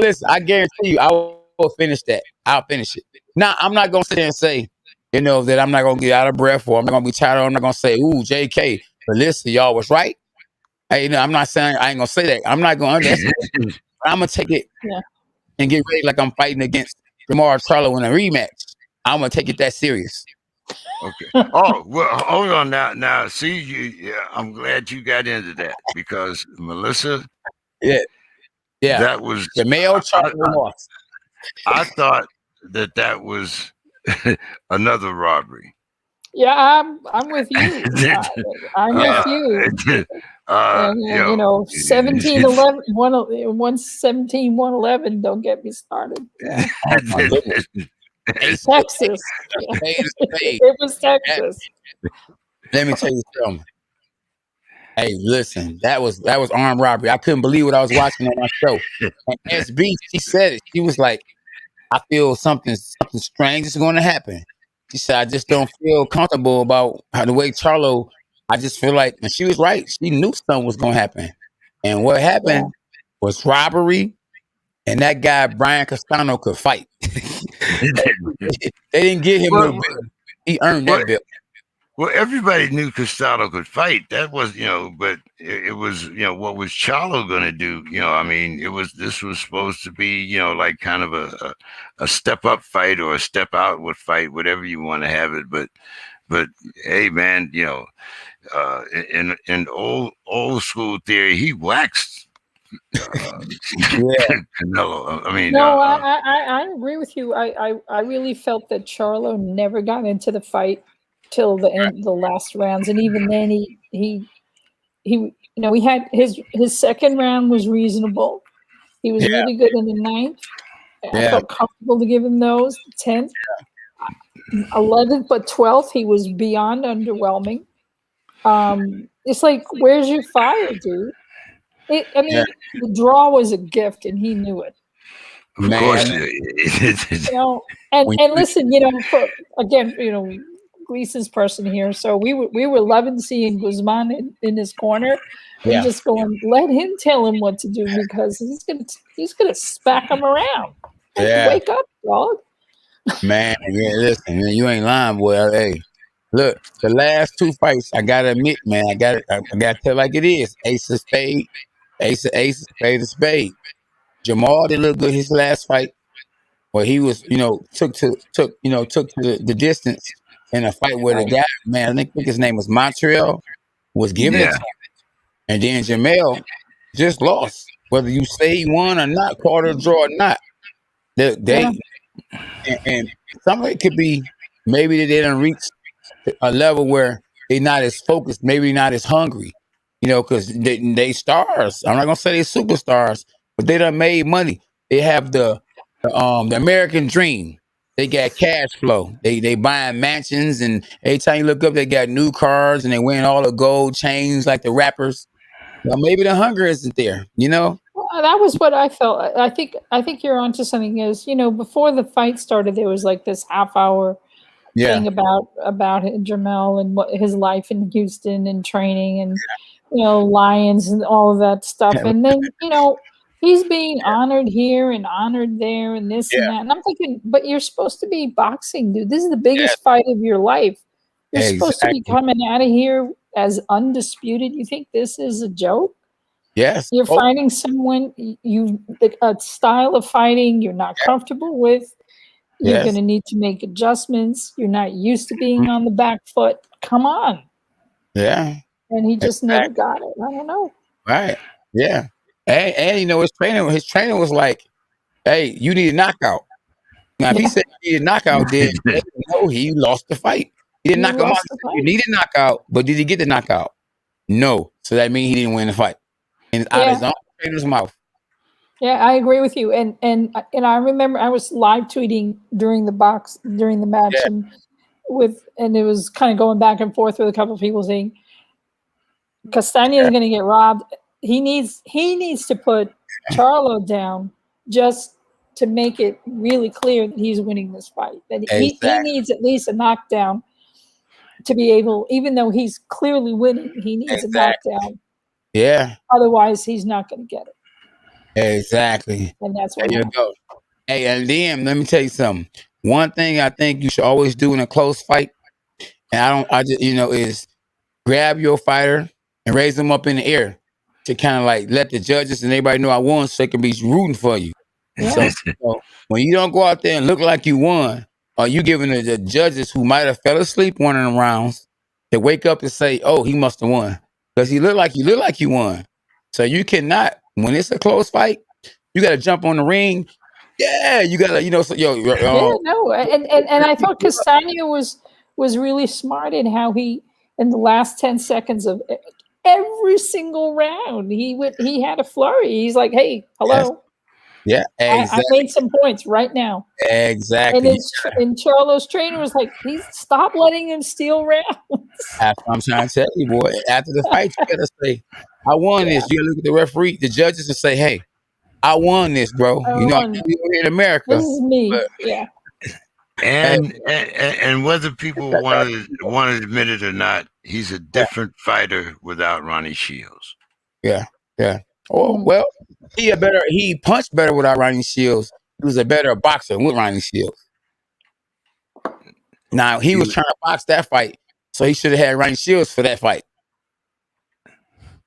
listen, I guarantee you, I will finish that. I'll finish it. Now, I'm not going to sit there and say, that I'm not going to get out of breath or I'm not going to be tired. I'm not going to say, ooh, JK, but listen, y'all was right. I'm not saying I ain't going to say that. I'm not going to. I'm going to take it and get ready like I'm fighting against Charlo in a rematch. I'm going to take it that serious. Okay. Oh, well, hold on now. Now, see, I'm glad you got into that because Melissa. Yeah. That was Jermell Charlo lost. I thought that was another robbery. Yeah, I'm with you. I'm with you. 17-11, 117-111. Don't get me started. Yeah. Texas. It was Texas. Let me tell you something. Hey, listen, that was armed robbery. I couldn't believe what I was watching on my show. And SB, she said it. She was like, I feel something strange is going to happen. She said, I just don't feel comfortable about the way Charlo. I just feel like, and she was right. She knew something was going to happen. And what happened was robbery. And that guy, Brian Castano, could fight. They didn't get him no bill. He earned that bill. Well, everybody knew Castano could fight. That was, but it was, what was Charlo going to do? This was supposed to be, like kind of a step up fight or a step outward fight, whatever you want to have it. But hey, man, in old school theory, he waxed Canelo. I mean, No, I agree with you. I really felt that Charlo never got into the fight till the end, the last rounds, and even then he he had his second round was reasonable. He was really good in the ninth. I felt comfortable to give him those. 10th, 11th, but 12th he was beyond underwhelming. It's like, where's your fire, dude? I mean, the draw was a gift, and he knew it. Of course, and listen, again, Gleason's person here, so we were loving seeing Guzman in his corner, and just going, let him tell him what to do, because he's gonna smack him around. Wake up, dog. Man, listen, man, you ain't lying, boy. Hey, look, the last two fights, I gotta admit, man, I gotta tell like it is. Ace of spade, spade of spade. Jamal did look good his last fight, where he was, took to the distance in a fight where the guy, man, I think his name was Montreal, was giving it to him. And then Jermell just lost. Whether you say he won or not, called it a draw or not. And some of it could be maybe they didn't reach a level where they're not as focused, maybe not as hungry, because they stars. I'm not gonna say they're superstars, but they done made money. They have the American dream. They got cash flow. They buying mansions, and every time you look up, they got new cars, and they wearing all the gold chains like the rappers. Well, maybe the hunger isn't there, Well, that was what I felt. I think you're onto something. Is before the fight started, there was like this half-hour thing about Jermell and what his life in Houston and training and Lions and all of that stuff, and then he's being honored here and honored there and this and that, and I'm thinking, but you're supposed to be boxing, dude. This is the biggest fight of your life. You're supposed to be coming out of here as undisputed. You think this is a joke? Yes. You're fighting someone, a style of fighting you're not comfortable with. You're going to need to make adjustments. You're not used to being on the back foot. Come on. Yeah. And he just never got it. I don't know. Right. Yeah. And his trainer was like, hey, you need a knockout. Now, if he said he needed a knockout, then he lost the fight. He didn't knock him out. You need a knockout, but did he get the knockout? No. So that means he didn't win the fight. And it's out of his own trainer's mouth. Yeah, I agree with you. And I remember I was live tweeting during the match, and it was kind of going back and forth with a couple of people saying Castano is going to get robbed. He needs to put Charlo down just to make it really clear that he's winning this fight. That he needs at least a knockdown to be able, even though he's clearly winning, he needs a knockdown. Yeah. Otherwise, he's not going to get it. Exactly. And that's what you go. Hey, and then let me tell you something. One thing I think you should always do in a close fight, and is grab your fighter and raise them up in the air to kind of like let the judges and everybody know I won, so they can be rooting for you. Yeah. So when you don't go out there and look like you won, or you giving the judges who might have fell asleep one of them rounds to wake up and say, "Oh, he must have won," because you look like you won. So you cannot, when it's a close fight, you got to jump on the ring. Yeah, you got to, and I thought Castano was really smart in how he, in the last 10 seconds of every single round, he had a flurry. He's like, "Hey, hello." Yeah, exactly. I made some points right now. Exactly. And Charlo's trainer was like, stop letting him steal rounds. That's what I'm trying to tell you, boy. After the fight, you gotta say, I won this. You gotta look at the referee, the judges, and say, hey, I won this, bro. I'm here in America. This is me. And whether people want to admit it or not, he's a different fighter without Ronnie Shields. Yeah. Oh, well, he punched better without Ronnie Shields. He was a better boxer with Ronnie Shields. Now, he was trying to box that fight, so he should have had Ronnie Shields for that fight.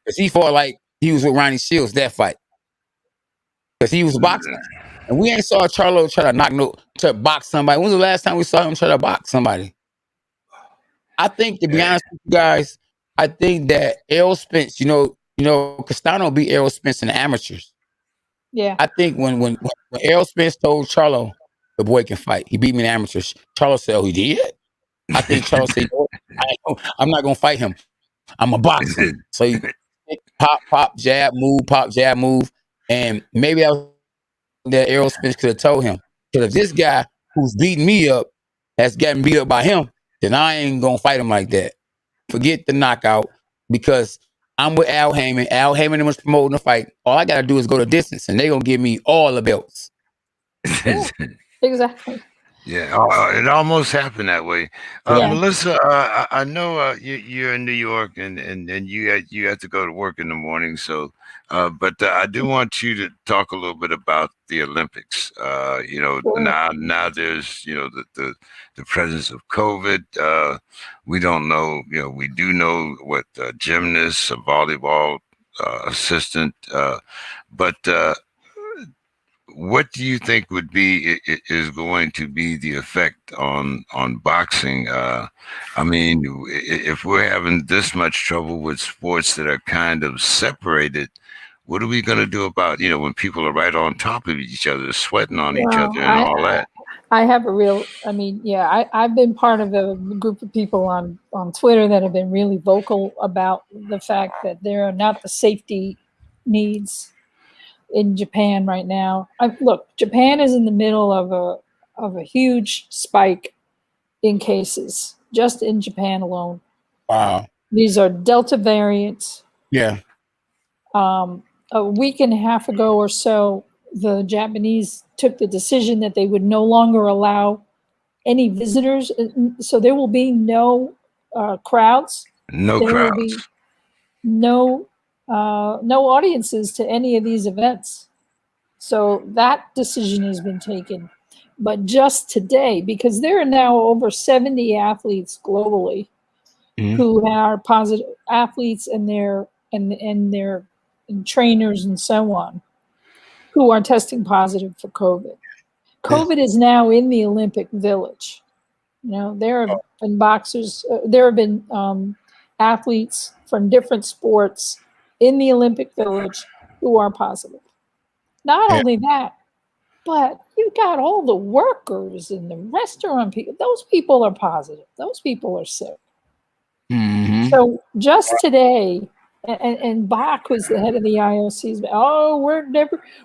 Because he fought like he was with Ronnie Shields that fight. Because he was boxing. And we ain't saw Charlo try to box somebody. When was the last time we saw him try to box somebody? I think, to be honest with you guys, I think that Errol Spence, Castano beat Errol Spence in the amateurs. Yeah. I think when Errol Spence told Charlo the boy can fight, he beat me in the amateurs. Charlo said, "Oh, he did." I think Charlo said, "I'm not gonna fight him. I'm a boxer." So he pop, jab, move, and maybe that Errol Spence could have told him. Because if this guy who's beating me up has gotten beat up by him, then I ain't gonna fight him like that. Forget the knockout, because I'm with Al Heyman. Al Heyman was promoting the fight. All I gotta do is go the distance, and they're gonna give me all the belts. Yeah, exactly. Yeah, it almost happened that way. Yeah. Melissa, I know you're in New York, and you have to go to work in the morning. So, but I do want you to talk a little bit about the Olympics. Sure. Now there's the presence of COVID. We don't know. We do know what gymnasts, a volleyball assistant, but. What do you think would be is going to be the effect on boxing? I mean, if we're having this much trouble with sports that are kind of separated, what are we going to do about when people are right on top of each other, sweating on each other, and all that? I have I've been part of a group of people on Twitter that have been really vocal about the fact that there are not the safety needs in Japan right now. Look, Japan is in the middle of a huge spike in cases just in Japan alone. Wow. These are Delta variants. Yeah. A week and a half ago or so, the Japanese took the decision that they would no longer allow any visitors. So there will be no crowds. No there crowds. Will be no audiences to any of these events. So that decision has been taken. But just today, because there are now over 70 athletes globally who are positive athletes and their trainers and so on, who are testing positive for COVID. COVID is now in the Olympic Village. There have been boxers, there have been athletes from different sports in the Olympic Village who are positive. Not only that, but you got all the workers and the restaurant people. Those people are positive. Those people are sick. Mm-hmm. So just today, and Bach was the head of the IOC's. Oh,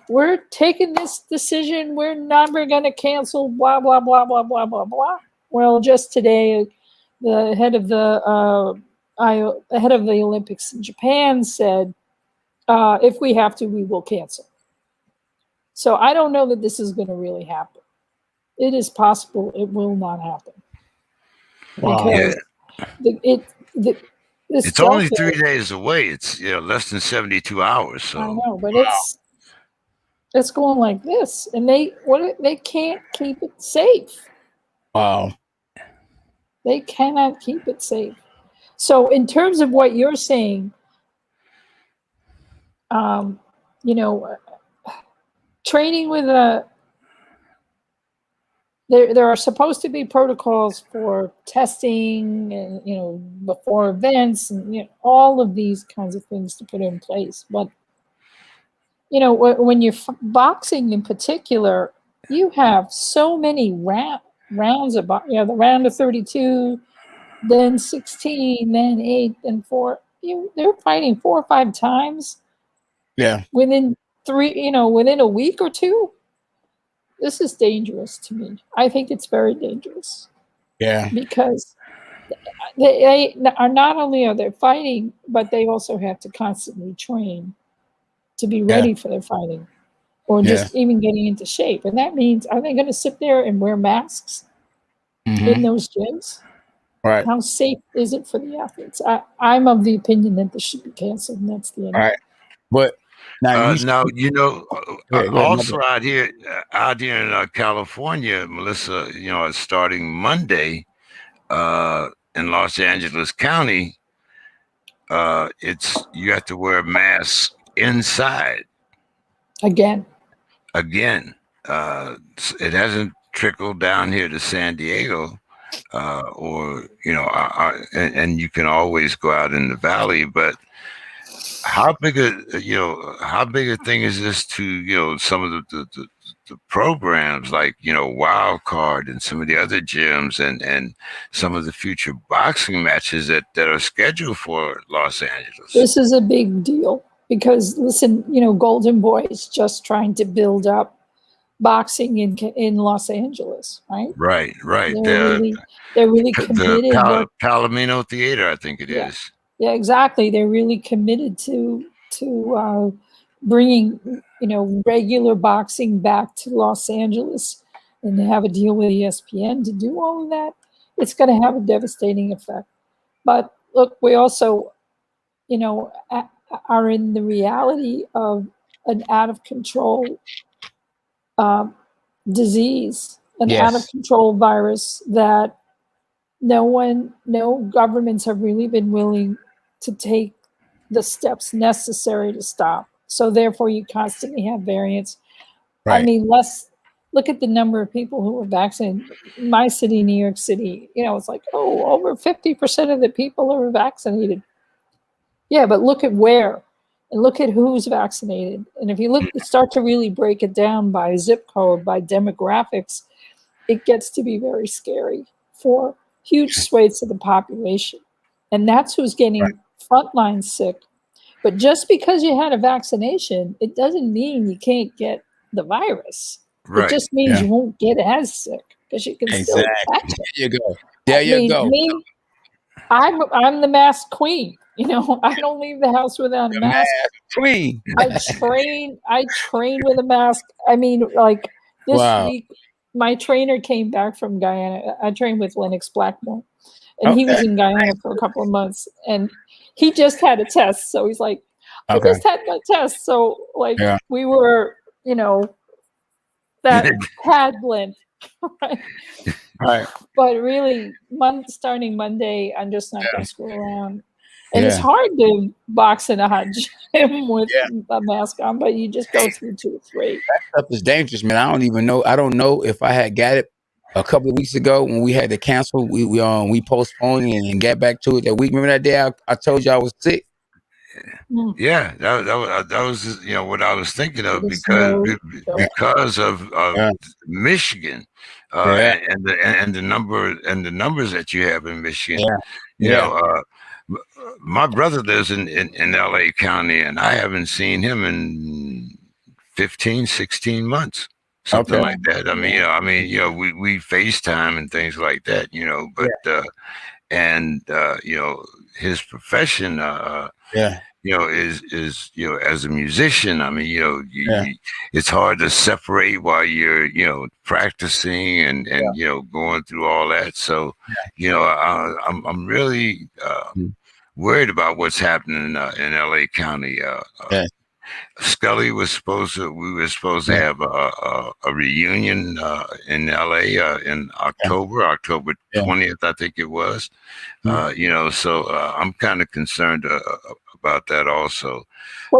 we're taking this decision. We're never going to cancel. Blah blah blah blah blah blah blah. Well, just today, the head of the Olympics in Japan said, if we have to, we will cancel. So I don't know that this is going to really happen. It is possible it will not happen. Wow. Because it's only 3 days away. It's less than 72 hours. So I know, but it's going like this, and they can't keep it safe. Wow. They cannot keep it safe. So in terms of what you're saying, training with there are supposed to be protocols for testing and before events and all of these kinds of things to put in place. But when you're boxing in particular, you have so many rounds of the round of 32, then 16, then 8, then 4. They're fighting 4 or 5 times. Yeah. Within a week or two. This is dangerous to me. I think it's very dangerous. Yeah. Because they are not only are they fighting, but they also have to constantly train to be ready for their fighting, or just even getting into shape. And that means, are they going to sit there and wear masks in those gyms? Right. How safe is it for the athletes? I'm of the opinion that this should be canceled, and that's the end. All right. But now, also out here in California, Melissa, starting Monday, in Los Angeles County, you have to wear a mask inside. Again. It hasn't trickled down here to San Diego, and you can always go out in the valley, but how big a thing is this to some of the programs like Wild Card and some of the other gyms and some of the future boxing matches that are scheduled for Los Angeles? This is a big deal because listen, Golden Boy is just trying to build up boxing in Los Angeles, right? Right. They're really committed. Palomino Theater, I think it Yeah. is. Yeah, exactly. They're really committed to bringing regular boxing back to Los Angeles, and they have a deal with ESPN to do all of that. It's going to have a devastating effect. But look, we also, are in the reality of an out of control disease, an out of control virus that no governments have really been willing to take the steps necessary to stop. So therefore, you constantly have variants. Right. I mean, look at the number of people who were vaccinated. My city, New York City, it's like, over 50% of the people are vaccinated. Yeah, but look at where, and look at who's vaccinated. And if you start to really break it down by zip code, by demographics, it gets to be very scary for huge swathes of the population. And that's who's getting frontline sick. But just because you had a vaccination, it doesn't mean you can't get the virus. Right. It just means you won't get as sick because you can still catch it. There you go. There you go. I'm the mask queen. I don't leave the house without a mask. Queen. I train with a mask. I mean, like this week, my trainer came back from Guyana. I trained with Lennox Blackmore, and he was in Guyana for a couple of months, and he just had a test. So he's like, I just had my test. So we were, that pad blend. Right. But really, starting Monday, I'm just not going to screw around. And it's hard to box in a hot gym with a mask on, but you just go through 2 or 3. That stuff is dangerous, man. I don't even know. I don't know if I had got it a couple of weeks ago when we had to cancel. We postponed and got back to it that week. Remember that day I told you I was sick? Yeah, that was what I was thinking of because of Michigan and the numbers that you have in Michigan. My brother lives in LA County, and I haven't seen him in 15, 16 months, something like that. We FaceTime and things like that, but his profession is as a musician. It's hard to separate while you're practicing and going through all that. So I'm really worried about what's happening in LA County. Scully we were supposed to have a reunion in LA in October 20th, I think it was. So I'm kind of concerned about that also.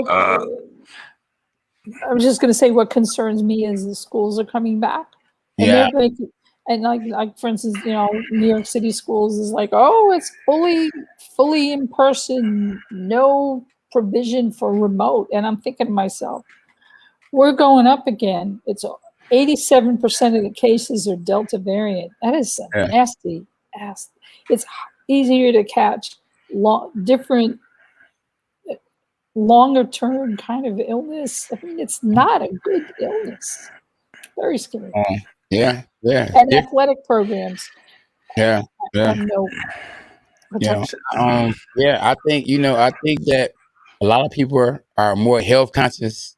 I was just going to say what concerns me is the schools are coming back. And like for instance, New York City schools is like, it's fully in person, no provision for remote. And I'm thinking to myself, we're going up again. It's 87% of the cases are Delta variant. That is nasty. It's easier to catch different longer term kind of illness. I mean, it's not a good illness. Very scary. And athletic programs. Have no protection. I think that a lot of people are more health conscious,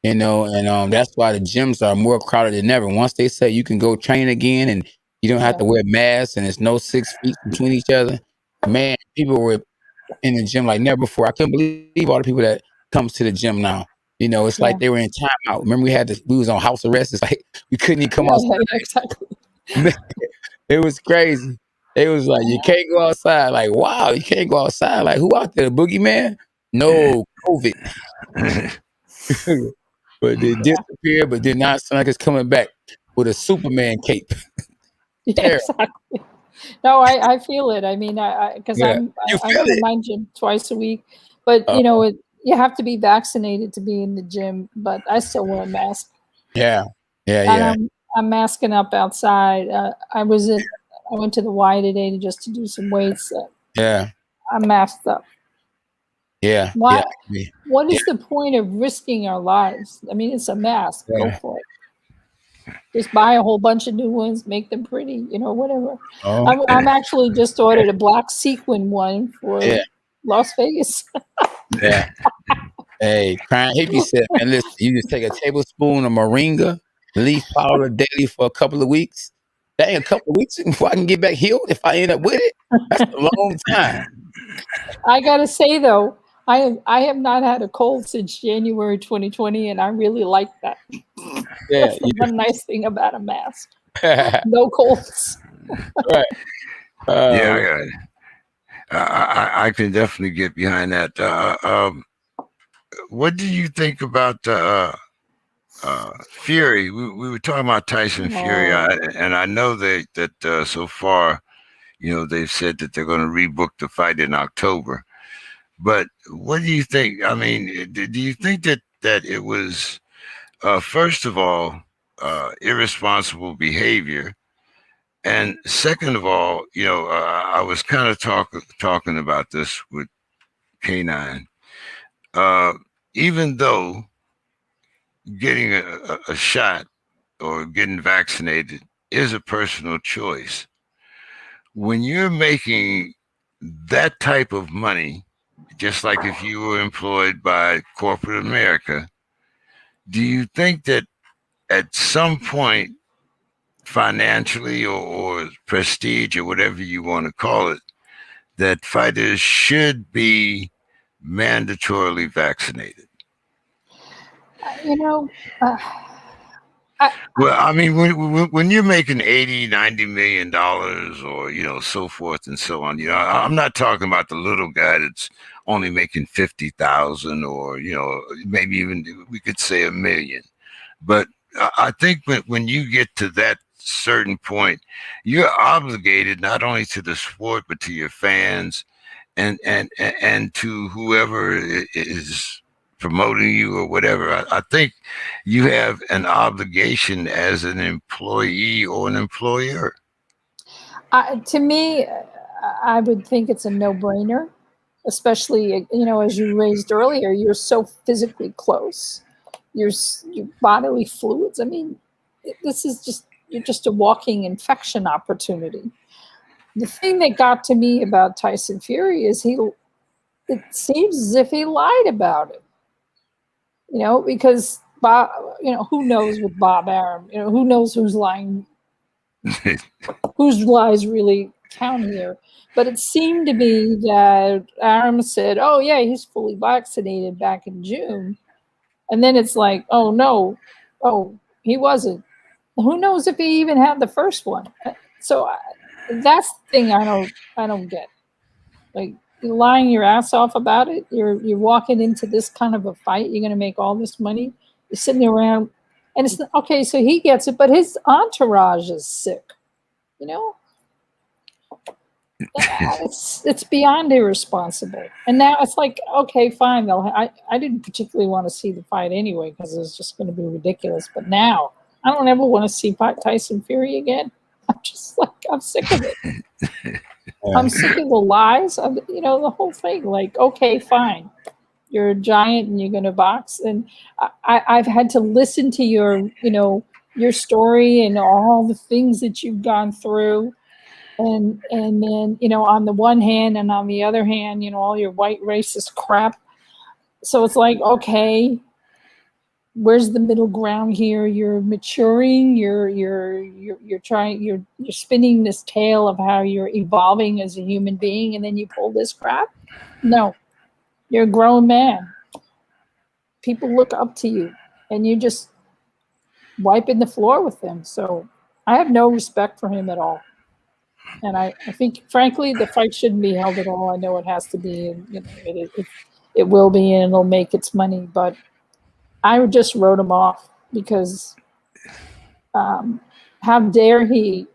and that's why the gyms are more crowded than ever. Once they say you can go train again and you don't have to wear masks and there's no 6 feet between each other, man, people were in the gym like never before. I couldn't believe all the people that comes to the gym now. It's like they were in timeout. Remember we was on house arrest. It's like we couldn't even come outside. Exactly. It was crazy. It was like you can't go outside. Like, wow, you can't go outside. Like, who out there? The boogeyman? No, COVID. But they disappeared, but did not sound like it's coming back with a Superman cape. Exactly. No, I feel it. I mean, because I'm in my gym twice a week, but you have to be vaccinated to be in the gym, but I still wear a mask. Yeah. And I'm masking up outside. I went to the Y today just to do some weights. Yeah. I'm masked up. Yeah. Why? Yeah. What is the point of risking our lives? I mean, it's a mask. Go for it. Just buy a whole bunch of new ones, make them pretty, whatever. Oh. I'm actually just ordered a black sequin one for Las Vegas. Yeah. Hey, Crying Hippie said, man, listen, you just take a tablespoon of moringa, leaf powder daily for a couple of weeks. Dang, a couple of weeks before I can get back healed if I end up with it? That's a long time. I gotta say though, I have not had a cold since January 2020, and I really like that. Yeah, That's the one nice thing about a mask. No colds. Right. Yeah, I can definitely get behind that. What do you think about Fury? We were talking about Tyson Fury, and I know that so far, they've said that they're going to rebook the fight in October. But what do you think? I mean, do you think that it was, first of all, irresponsible behavior? And second of all, I was kind of talking about this with K9. Even though getting a shot or getting vaccinated is a personal choice, when you're making that type of money, just like if you were employed by corporate America, do you think that at some point, financially or prestige or whatever you want to call it, that fighters should be mandatorily vaccinated? Well, I mean, when you're making 80, $90 million or, so forth and so on, I'm not talking about the little guy that's only making 50,000 or, maybe even we could say $1 million. But I think when you get to that certain point, you're obligated not only to the sport, but to your fans and to whoever is promoting you or whatever. I think you have an obligation as an employee or an employer. To me, I would think it's a no-brainer, especially, as you raised earlier, you're so physically close. Your bodily fluids. I mean, you're just a walking infection opportunity. The thing that got to me about Tyson Fury is it seems as if he lied about it. Because Bob, who knows with Bob Arum? Who knows who's lying, whose lies really count here. But it seemed to me that Arum said, oh yeah, he's fully vaccinated back in June. And then it's like, oh no, he wasn't. Who knows if he even had the first one? So that's the thing I don't get. Like, you're lying your ass off about it. You're walking into this kind of a fight. You're going to make all this money. You're sitting around, and it's okay. So he gets it, but his entourage is sick. It's beyond irresponsible. And now it's like, okay, fine. I didn't particularly want to see the fight anyway because it was just going to be ridiculous. But now I don't ever want to see Tyson Fury again. I'm just like, I'm sick of it. I'm sick of the lies. The whole thing. Like, okay, fine. You're a giant and you're going to box. And I've had to listen to your story and all the things that you've gone through. And then, on the one hand and on the other hand, all your white racist crap. So it's like, okay, where's the middle ground here? You're maturing, you're trying, you're spinning this tale of how you're evolving as a human being, and then you pull this crap. No, you're a grown man. People look up to you, and you're just wiping the floor with them. So I have no respect for him at all. And I think, frankly, the fight shouldn't be held at all. I know it has to be, and it will be, and it'll make its money. But I just wrote him off because how dare he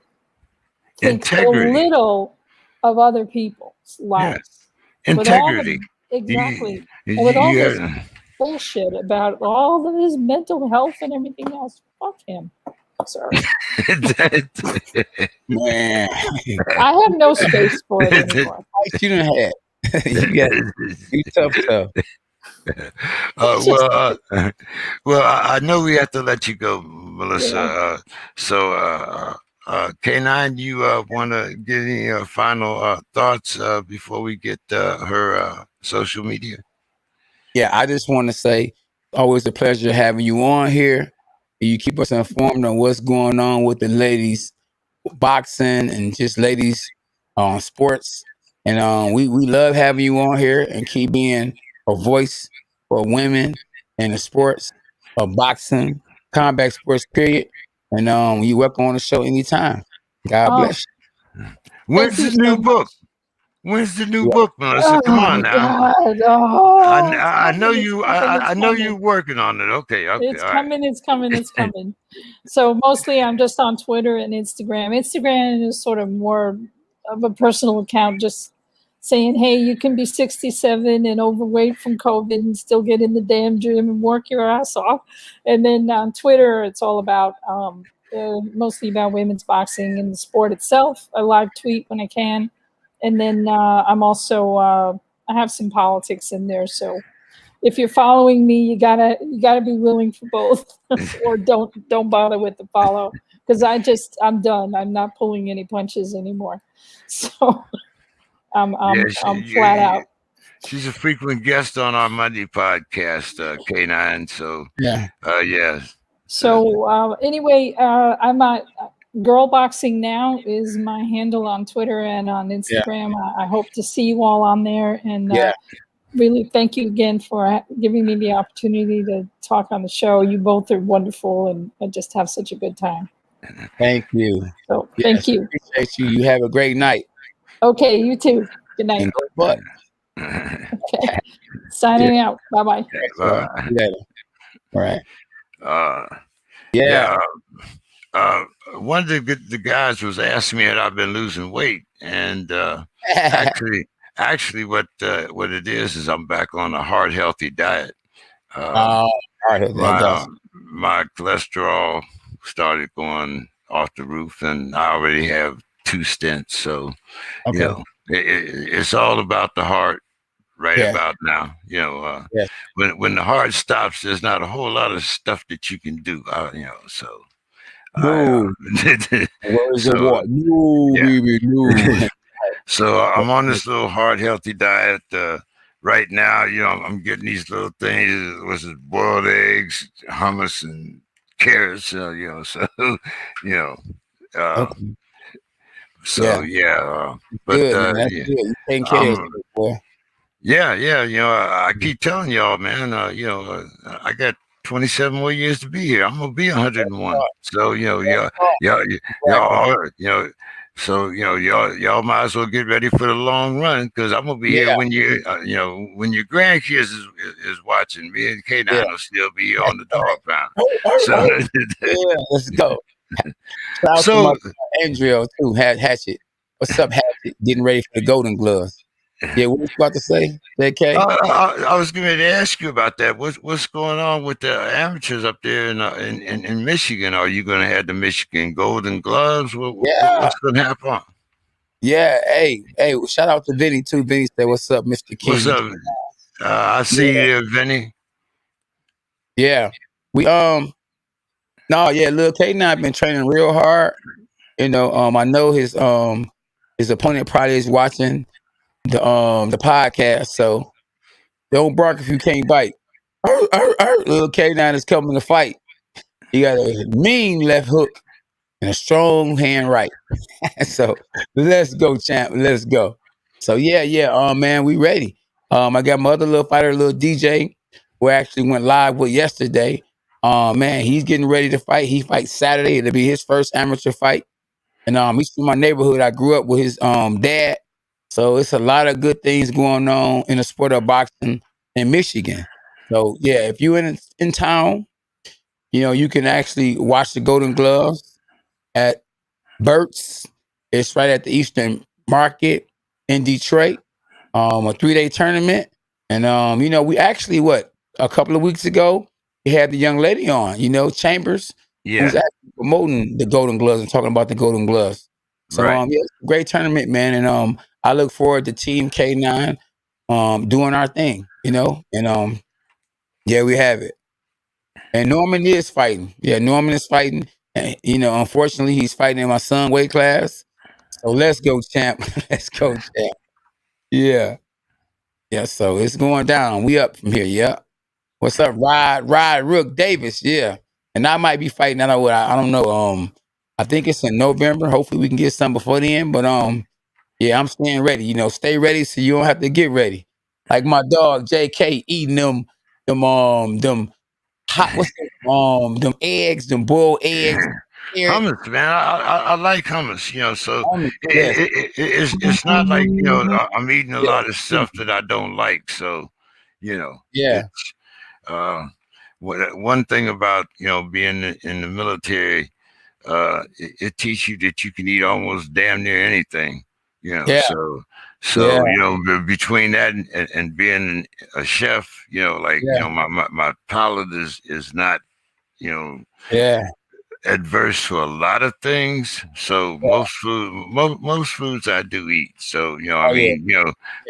think so little of other people's lives? Yeah. Integrity. Exactly. You, And with all this you, bullshit about all of his mental health and everything else, fuck him. I'm sorry. Man, I have no space for it anymore. you done had. You tough. Well, I know we have to let you go, Melissa. Yeah. K9, you want to get any final thoughts before we get her social media? Yeah, I just want to say, always a pleasure having you on here. You keep us informed on what's going on with the ladies boxing and just ladies on sports. And we love having you on here and keep being a voice for women in the sports of boxing, combat sports, period. And you welcome on the show anytime. God Oh, bless you. When's thank you the so new much. book? When's the new Yeah. book, Melissa? Come Oh on now. God! Oh, I know it's you. coming, I know coming. you're working on it. Okay. It's All right. coming, it's coming, it's coming. So mostly I'm just on Twitter and Instagram. Instagram is sort of more of a personal account, just saying, hey, you can be 67 and overweight from COVID and still get in the damn gym and work your ass off. And then on Twitter, it's all about mostly about women's boxing and the sport itself. I live tweet when I can. And then I'm also, I have some politics in there. So if you're following me, you gotta be willing for both, or don't bother with the follow, because I'm done. I'm not pulling any punches anymore. So I'm flat out. She's a frequent guest on our Monday podcast, K9. So Yeah. yeah. So anyway, I'm at Girl Boxing Now is my handle on Twitter and on Instagram. I hope to see you all on there, and really thank you again for giving me the opportunity to talk on the show. You both are wonderful, and I just have such a good time. Thank you. So thank you. Appreciate you. You have a great night. Okay, you too. Good night. And go butt. Okay. Signing out. Bye-bye. Later. All right. Yeah. One of the guys was asking me had I been losing weight, and actually, what it is I'm back on a heart healthy diet. My cholesterol started going off the roof, and I already have 2 stents. So, you know, it's all about the heart about now. You know, when the heart stops, there's not a whole lot of stuff that you can do. You know, so. So I'm on this little heart healthy diet right now. You know, I'm getting these little things. Was it boiled eggs, hummus, and carrots? You know, so you know, but good, You taking care of boy. Yeah. You know, I keep telling y'all, man. You know, I got 27 more years to be here. I'm gonna be 101. So you know, y'all, you know. So you know, y'all might as well get ready for the long run, because I'm gonna be here when you you know, when your grandkids is watching. Me and K9 will still be here on the Dawg pound. So let's go. Shout out to my Andrea too. Hatchet. What's up, Hatchet? Getting ready for the Golden Gloves. Yeah, what was you about to say, JK? I was going to ask you about that. What's going on with the amateurs up there in Michigan? Are you going to have the Michigan Golden Gloves? What's going to happen? Yeah, hey, shout out to Vinny too. Vinny said, "What's up, Mr. King?" What's up? I see you there, Vinny. Yeah, we Lil K9 been training real hard. You know, I know his opponent probably is watching the podcast, so don't bark if you can't bite. Lil K9 is coming to fight. He got a mean left hook and a strong hand right. So let's go, champ. Let's go. So man, we ready. I got my other little fighter, little DJ, who I actually went live with yesterday. Man, he's getting ready to fight. He fights Saturday. It'll be his first amateur fight. And he's from my neighborhood. I grew up with his dad. So it's a lot of good things going on in the sport of boxing in Michigan. So yeah, if you're in town, you know, you can actually watch the Golden Gloves at Burt's. It's right at the Eastern Market in Detroit. A 3-day tournament. And we actually a couple of weeks ago we had the young lady on, Chambers, who's Yeah, actually promoting the Golden Gloves and talking about the Golden Gloves. So right. yeah, it's a great tournament, man. And I look forward to Team K9 doing our thing, and yeah, we have it. And Norman is fighting. Yeah, Norman is fighting. And, unfortunately, he's fighting in my son weight class. So let's go, champ. Let's go, champ. Yeah. Yeah. So it's going down. We up from here. Yeah. What's up, Rod Rook Davis? Yeah. And I might be fighting. I don't know. I think it's in November. Hopefully we can get some before then. But yeah, I'm staying ready. Stay ready so you don't have to get ready. Like my dog JK eating them hot, what's them eggs, them boiled eggs, carrot, Hummus, man. I like hummus, so almonds, yes, it's not like, I'm eating a yeah, lot of stuff that I don't like. So, yeah, it's uh, one thing about, being in the military, it teaches you that you can eat almost damn near anything, yeah, so yeah, between that and being a chef, like, yeah, my palate is not, you know yeah, adverse to a lot of things. So yeah. most foods I do eat. So, I Oh yeah, mean, yeah,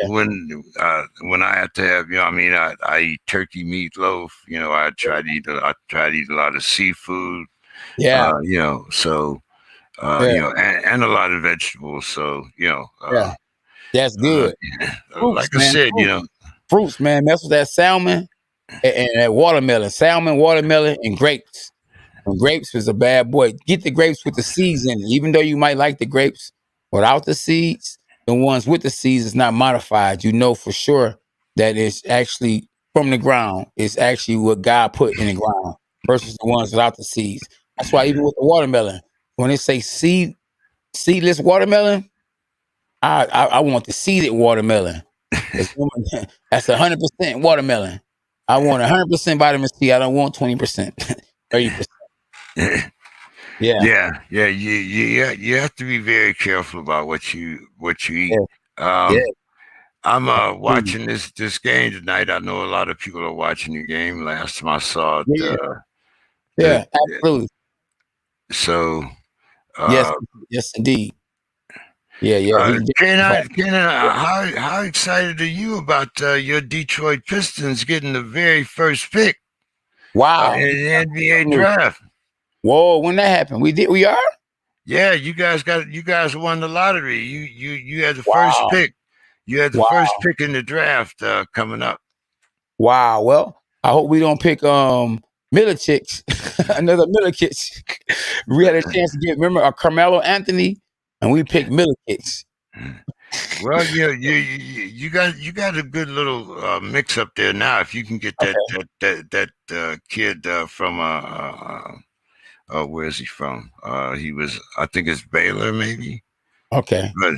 when I have to have, I mean, I eat turkey meatloaf. I try to eat a lot of seafood. yeah, So yeah, and a lot of vegetables. So, yeah. That's uh, good. Fruits, like I man. said, Fruits, man. That's what that salmon and that watermelon, salmon, watermelon, and grapes. And grapes is a bad boy. Get the grapes with the seeds in it. Even though you might like the grapes without the seeds, the ones with the seeds is not modified. You know for sure that it's actually from the ground. It's actually what God put in the ground versus the ones without the seeds. That's why even with the watermelon, when they say seedless watermelon, I want the seeded watermelon. That's 100% watermelon. I want 100% vitamin C. I don't want 20%, 30%. Yeah, yeah. You have to be very careful about what you eat. yeah, yeah, Um, I'm mm, watching this game tonight. I know a lot of people are watching the game. Last time I saw it, yeah, the yeah, absolutely. so Yes, uh, yes, indeed. Yeah, yeah. He Kenan, how excited are you about your Detroit Pistons getting the very first pick wow. in the NBA News. draft? Whoa, when that happened, we are. Yeah, you guys won the lottery. You had the first Wow, pick. You had the first wow, pick in the draft coming up. wow. Well, I hope we don't pick Milicic, another Milicic. We had a chance to get remember Carmelo Anthony, and we picked Milicic. Well, you got a good little mix up there now. If you can get Okay, that kid from where is he from? He was, I think it's Baylor maybe, okay. but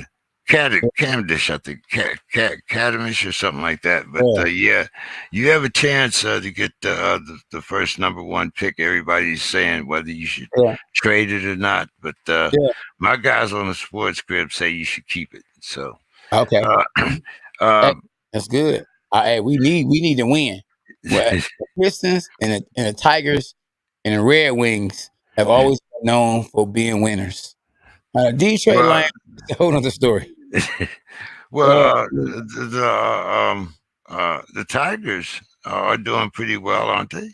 Cavendish, I think Cadamish or something like that. But Yeah, yeah, you have a chance to get the first #1 pick. Everybody's saying whether you should yeah, trade it or not, but yeah. my guys on the sports grid say you should keep it. So. Okay. Uh, Hey, uh, that's good. Hey, we need to win. Well, the Pistons and the Tigers and the Red Wings have always been known for being winners. Detroit well, Lions is a whole other story. well, Uh, the Tigers are doing pretty well, aren't they?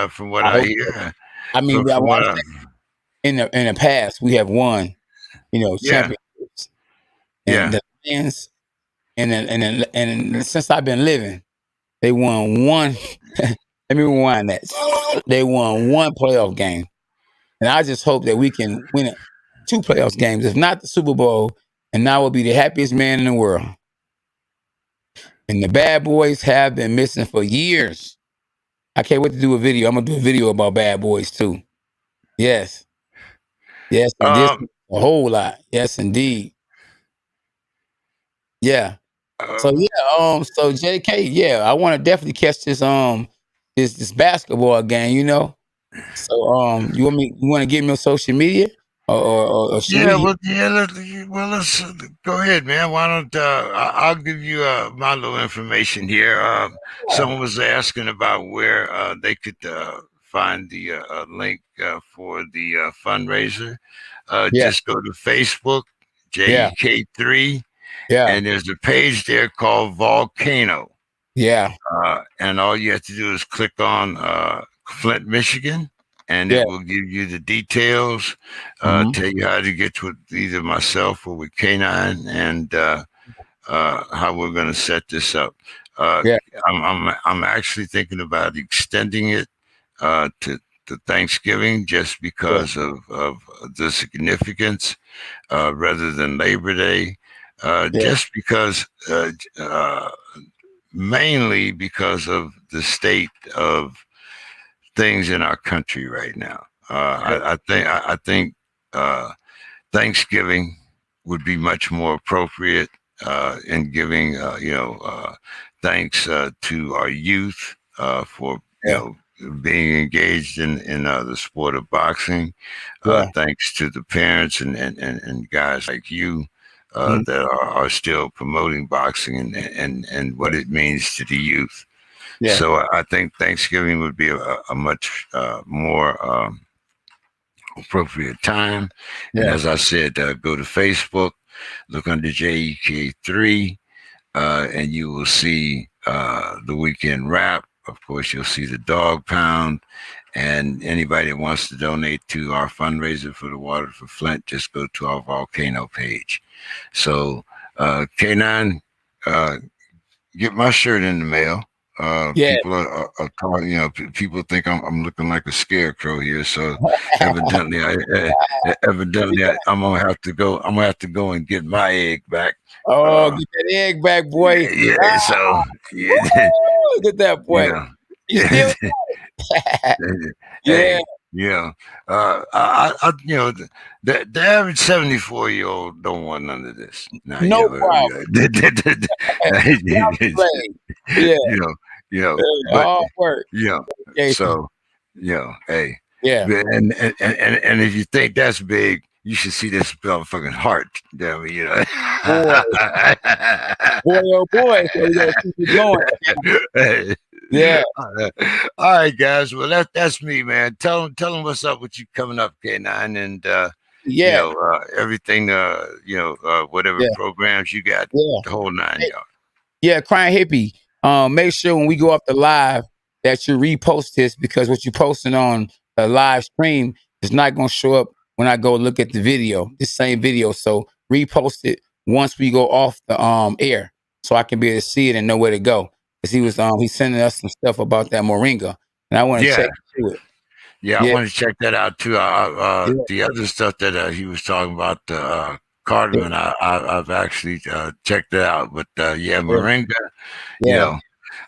From what I I hope so. hear, I mean, from what what I'm I, saying, in the past we have won, yeah, championships, and yeah. the Lions and since I've been living, they won one. Let me rewind that. They won one playoff game. And I just hope that we can win two playoffs games, if not the Super Bowl, and I will be the happiest man in the world. And the bad boys have been missing for years. I can't wait to do a video. I'm gonna do a video about bad boys too. Yes. Yes, and this Um, a whole lot. Yes, indeed. Yeah. uh, So yeah, so JK, yeah, I want to definitely catch this basketball game, So you want to get me on social media? or should Yeah, we? let's go ahead, man. Why don't I'll give you my little information here. Someone was asking about where they could find the link for the fundraiser. Yeah, Just go to Facebook, yeah, JEK3, yeah, and there's a page there called Volcano. yeah, And all you have to do is click on Flint, Michigan, and yeah. it will give you the details, Mhm. tell you how to get with either myself or with K9, and how we're going to set this up. Yeah, I'm actually thinking about extending it to Thanksgiving just yeah, because of the significance rather than Labor Day. yeah, Just because mainly because of the state of things in our country right now. I think Thanksgiving would be much more appropriate in giving thanks to our youth for yeah, being engaged in the sport of boxing. yeah. Thanks to the parents and guys like you Mhm. that are still promoting boxing and what it means to the youth. Yeah, So I think Thanksgiving would be a much more appropriate time. And yeah, as I said, go to Facebook, look under JEK3, and you will see the weekend wrap. Of course, you'll see the Dawg Pound. And anybody that wants to donate to our fundraiser for the Water for Flint, just go to our volcano page. So, K9, get my shirt in the mail. yeah. People are calling, people think I'm looking like a scarecrow here. So evidently, I'm gonna have to go. I'm gonna have to go and get my egg back. Oh, Uh, get that egg back, boy. yeah. So yeah, Woo! Get that boy. yeah. You still yeah. Hey, yeah. The average 74-year-old don't want none of this. Now, No problem. Play. Yeah. you know, but Hard work. you know, Jason. so hey, Yeah. and if you think that's big, you should see this motherfucking heart. Damn it, Boy. Boy, oh boy. So we gotta keep it going. Yeah. All right, guys. Well, that's me, man. Tell them what's up with you coming up, K9, and Yeah. everything. Whatever Yeah. programs you got, Yeah. the whole 9 yards. Yeah, Crying Hippie. Make sure when we go off the live that you repost this, because what you're posting on the live stream is not going to show up when I go look at the video, the same video. So repost it once we go off the air, so I can be able to see it and know where to go. Because he's sending us some stuff about that moringa, and I want to check into it. Yeah, I want to check that out too. The other stuff that he was talking about, cardamom, I've actually checked it out. But moringa,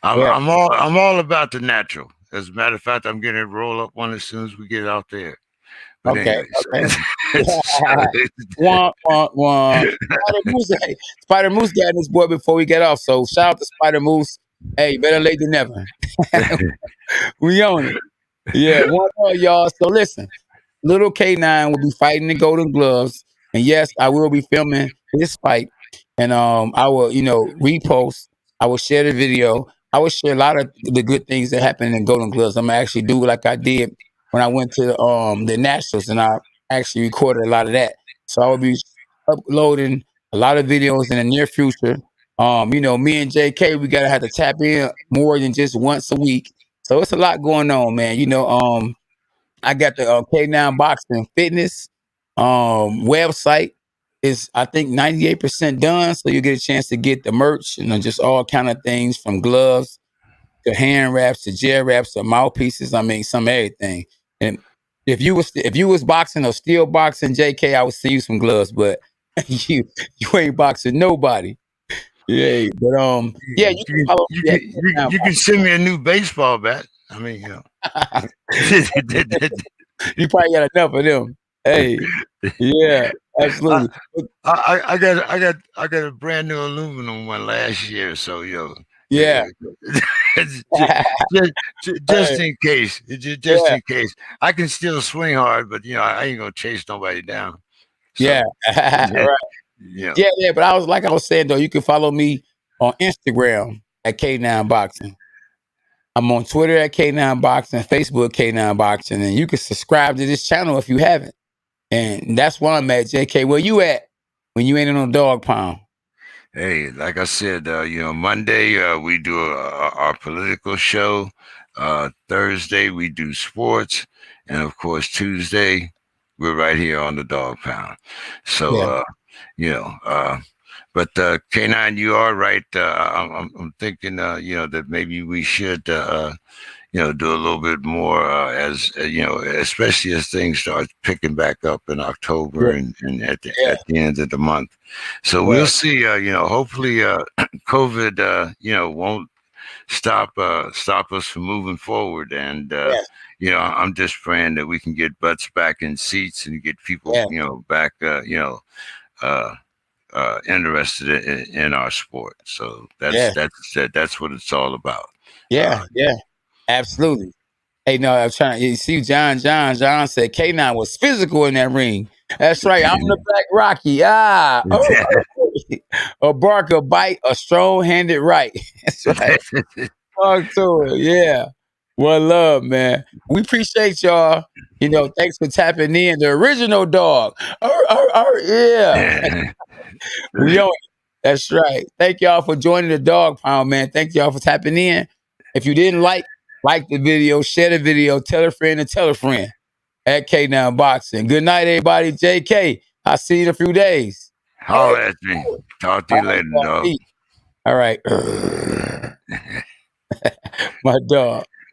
I'm all about the natural. As a matter of fact, I'm getting to roll up one as soon as we get out there. But Okay. anyway, Spider Moose got this boy before we get off. So shout out to Spider Moose. Hey, better late than never. We own it. Yeah, one more, y'all. So listen, little K9 will be fighting the Golden Gloves, and yes, I will be filming this fight, and I will, repost. I will share the video. I will share a lot of the good things that happen in Golden Gloves. I'm gonna actually do like I did when I went to the Nationals, and I actually recorded a lot of that. So I will be uploading a lot of videos in the near future. Me and JK, we gotta have to tap in more than just once a week. So it's a lot going on, man. I got the K9 Boxing Fitness website. Is I think 98% done, so you get a chance to get the merch and just all kind of things from gloves to hand wraps to gel wraps to mouthpieces. I mean, some everything. And if you was boxing or still boxing, JK, I would see you some gloves, but you ain't boxing nobody. Yeah, but you can follow you can send me a new baseball bat. I mean, you probably got enough of them. Hey, yeah, absolutely. I got a brand new aluminum one last year, so Yeah. just in case, just Yeah. in case. I can still swing hard, but I ain't gonna chase nobody down. So, Yeah. Right. yeah. Yeah. But I was saying though, you can follow me on Instagram at K9 Boxing. I'm on Twitter at K9 Boxing, Facebook K9 Boxing, and you can subscribe to this channel if you haven't. And that's where I'm at, JK. Where you at when you ain't in no dog pound? Hey, like I said, Monday we do our political show. Thursday we do sports, and of course Tuesday we're right here on the Dog Pound. So but K9, you are right. I'm thinking that maybe we should do a little bit more as especially as things start picking back up in October and at the end of the month. So we'll see. Hopefully, COVID, won't stop us from moving forward. And I'm just praying that we can get butts back in seats and get people, back, interested in our sport. So that's what it's all about. Yeah. Absolutely. Hey, no, I'm trying. You see, John said K9 was physical in that ring. That's right. I'm the Black Rocky. A bark, a bite, a strong-handed right. That's right. Talk to it. Yeah. One love, man. We appreciate y'all. Thanks for tapping in. The original dog. Yeah. We own it. That's right. Thank y'all for joining the Dog Pound, man. Thank y'all for tapping in. If you didn't like the video, share the video, tell a friend and tell a friend at K9 Boxing. Good night, everybody. JK, I'll see you in a few days. Holler at me. Talk to you later, dog. All right. My dog.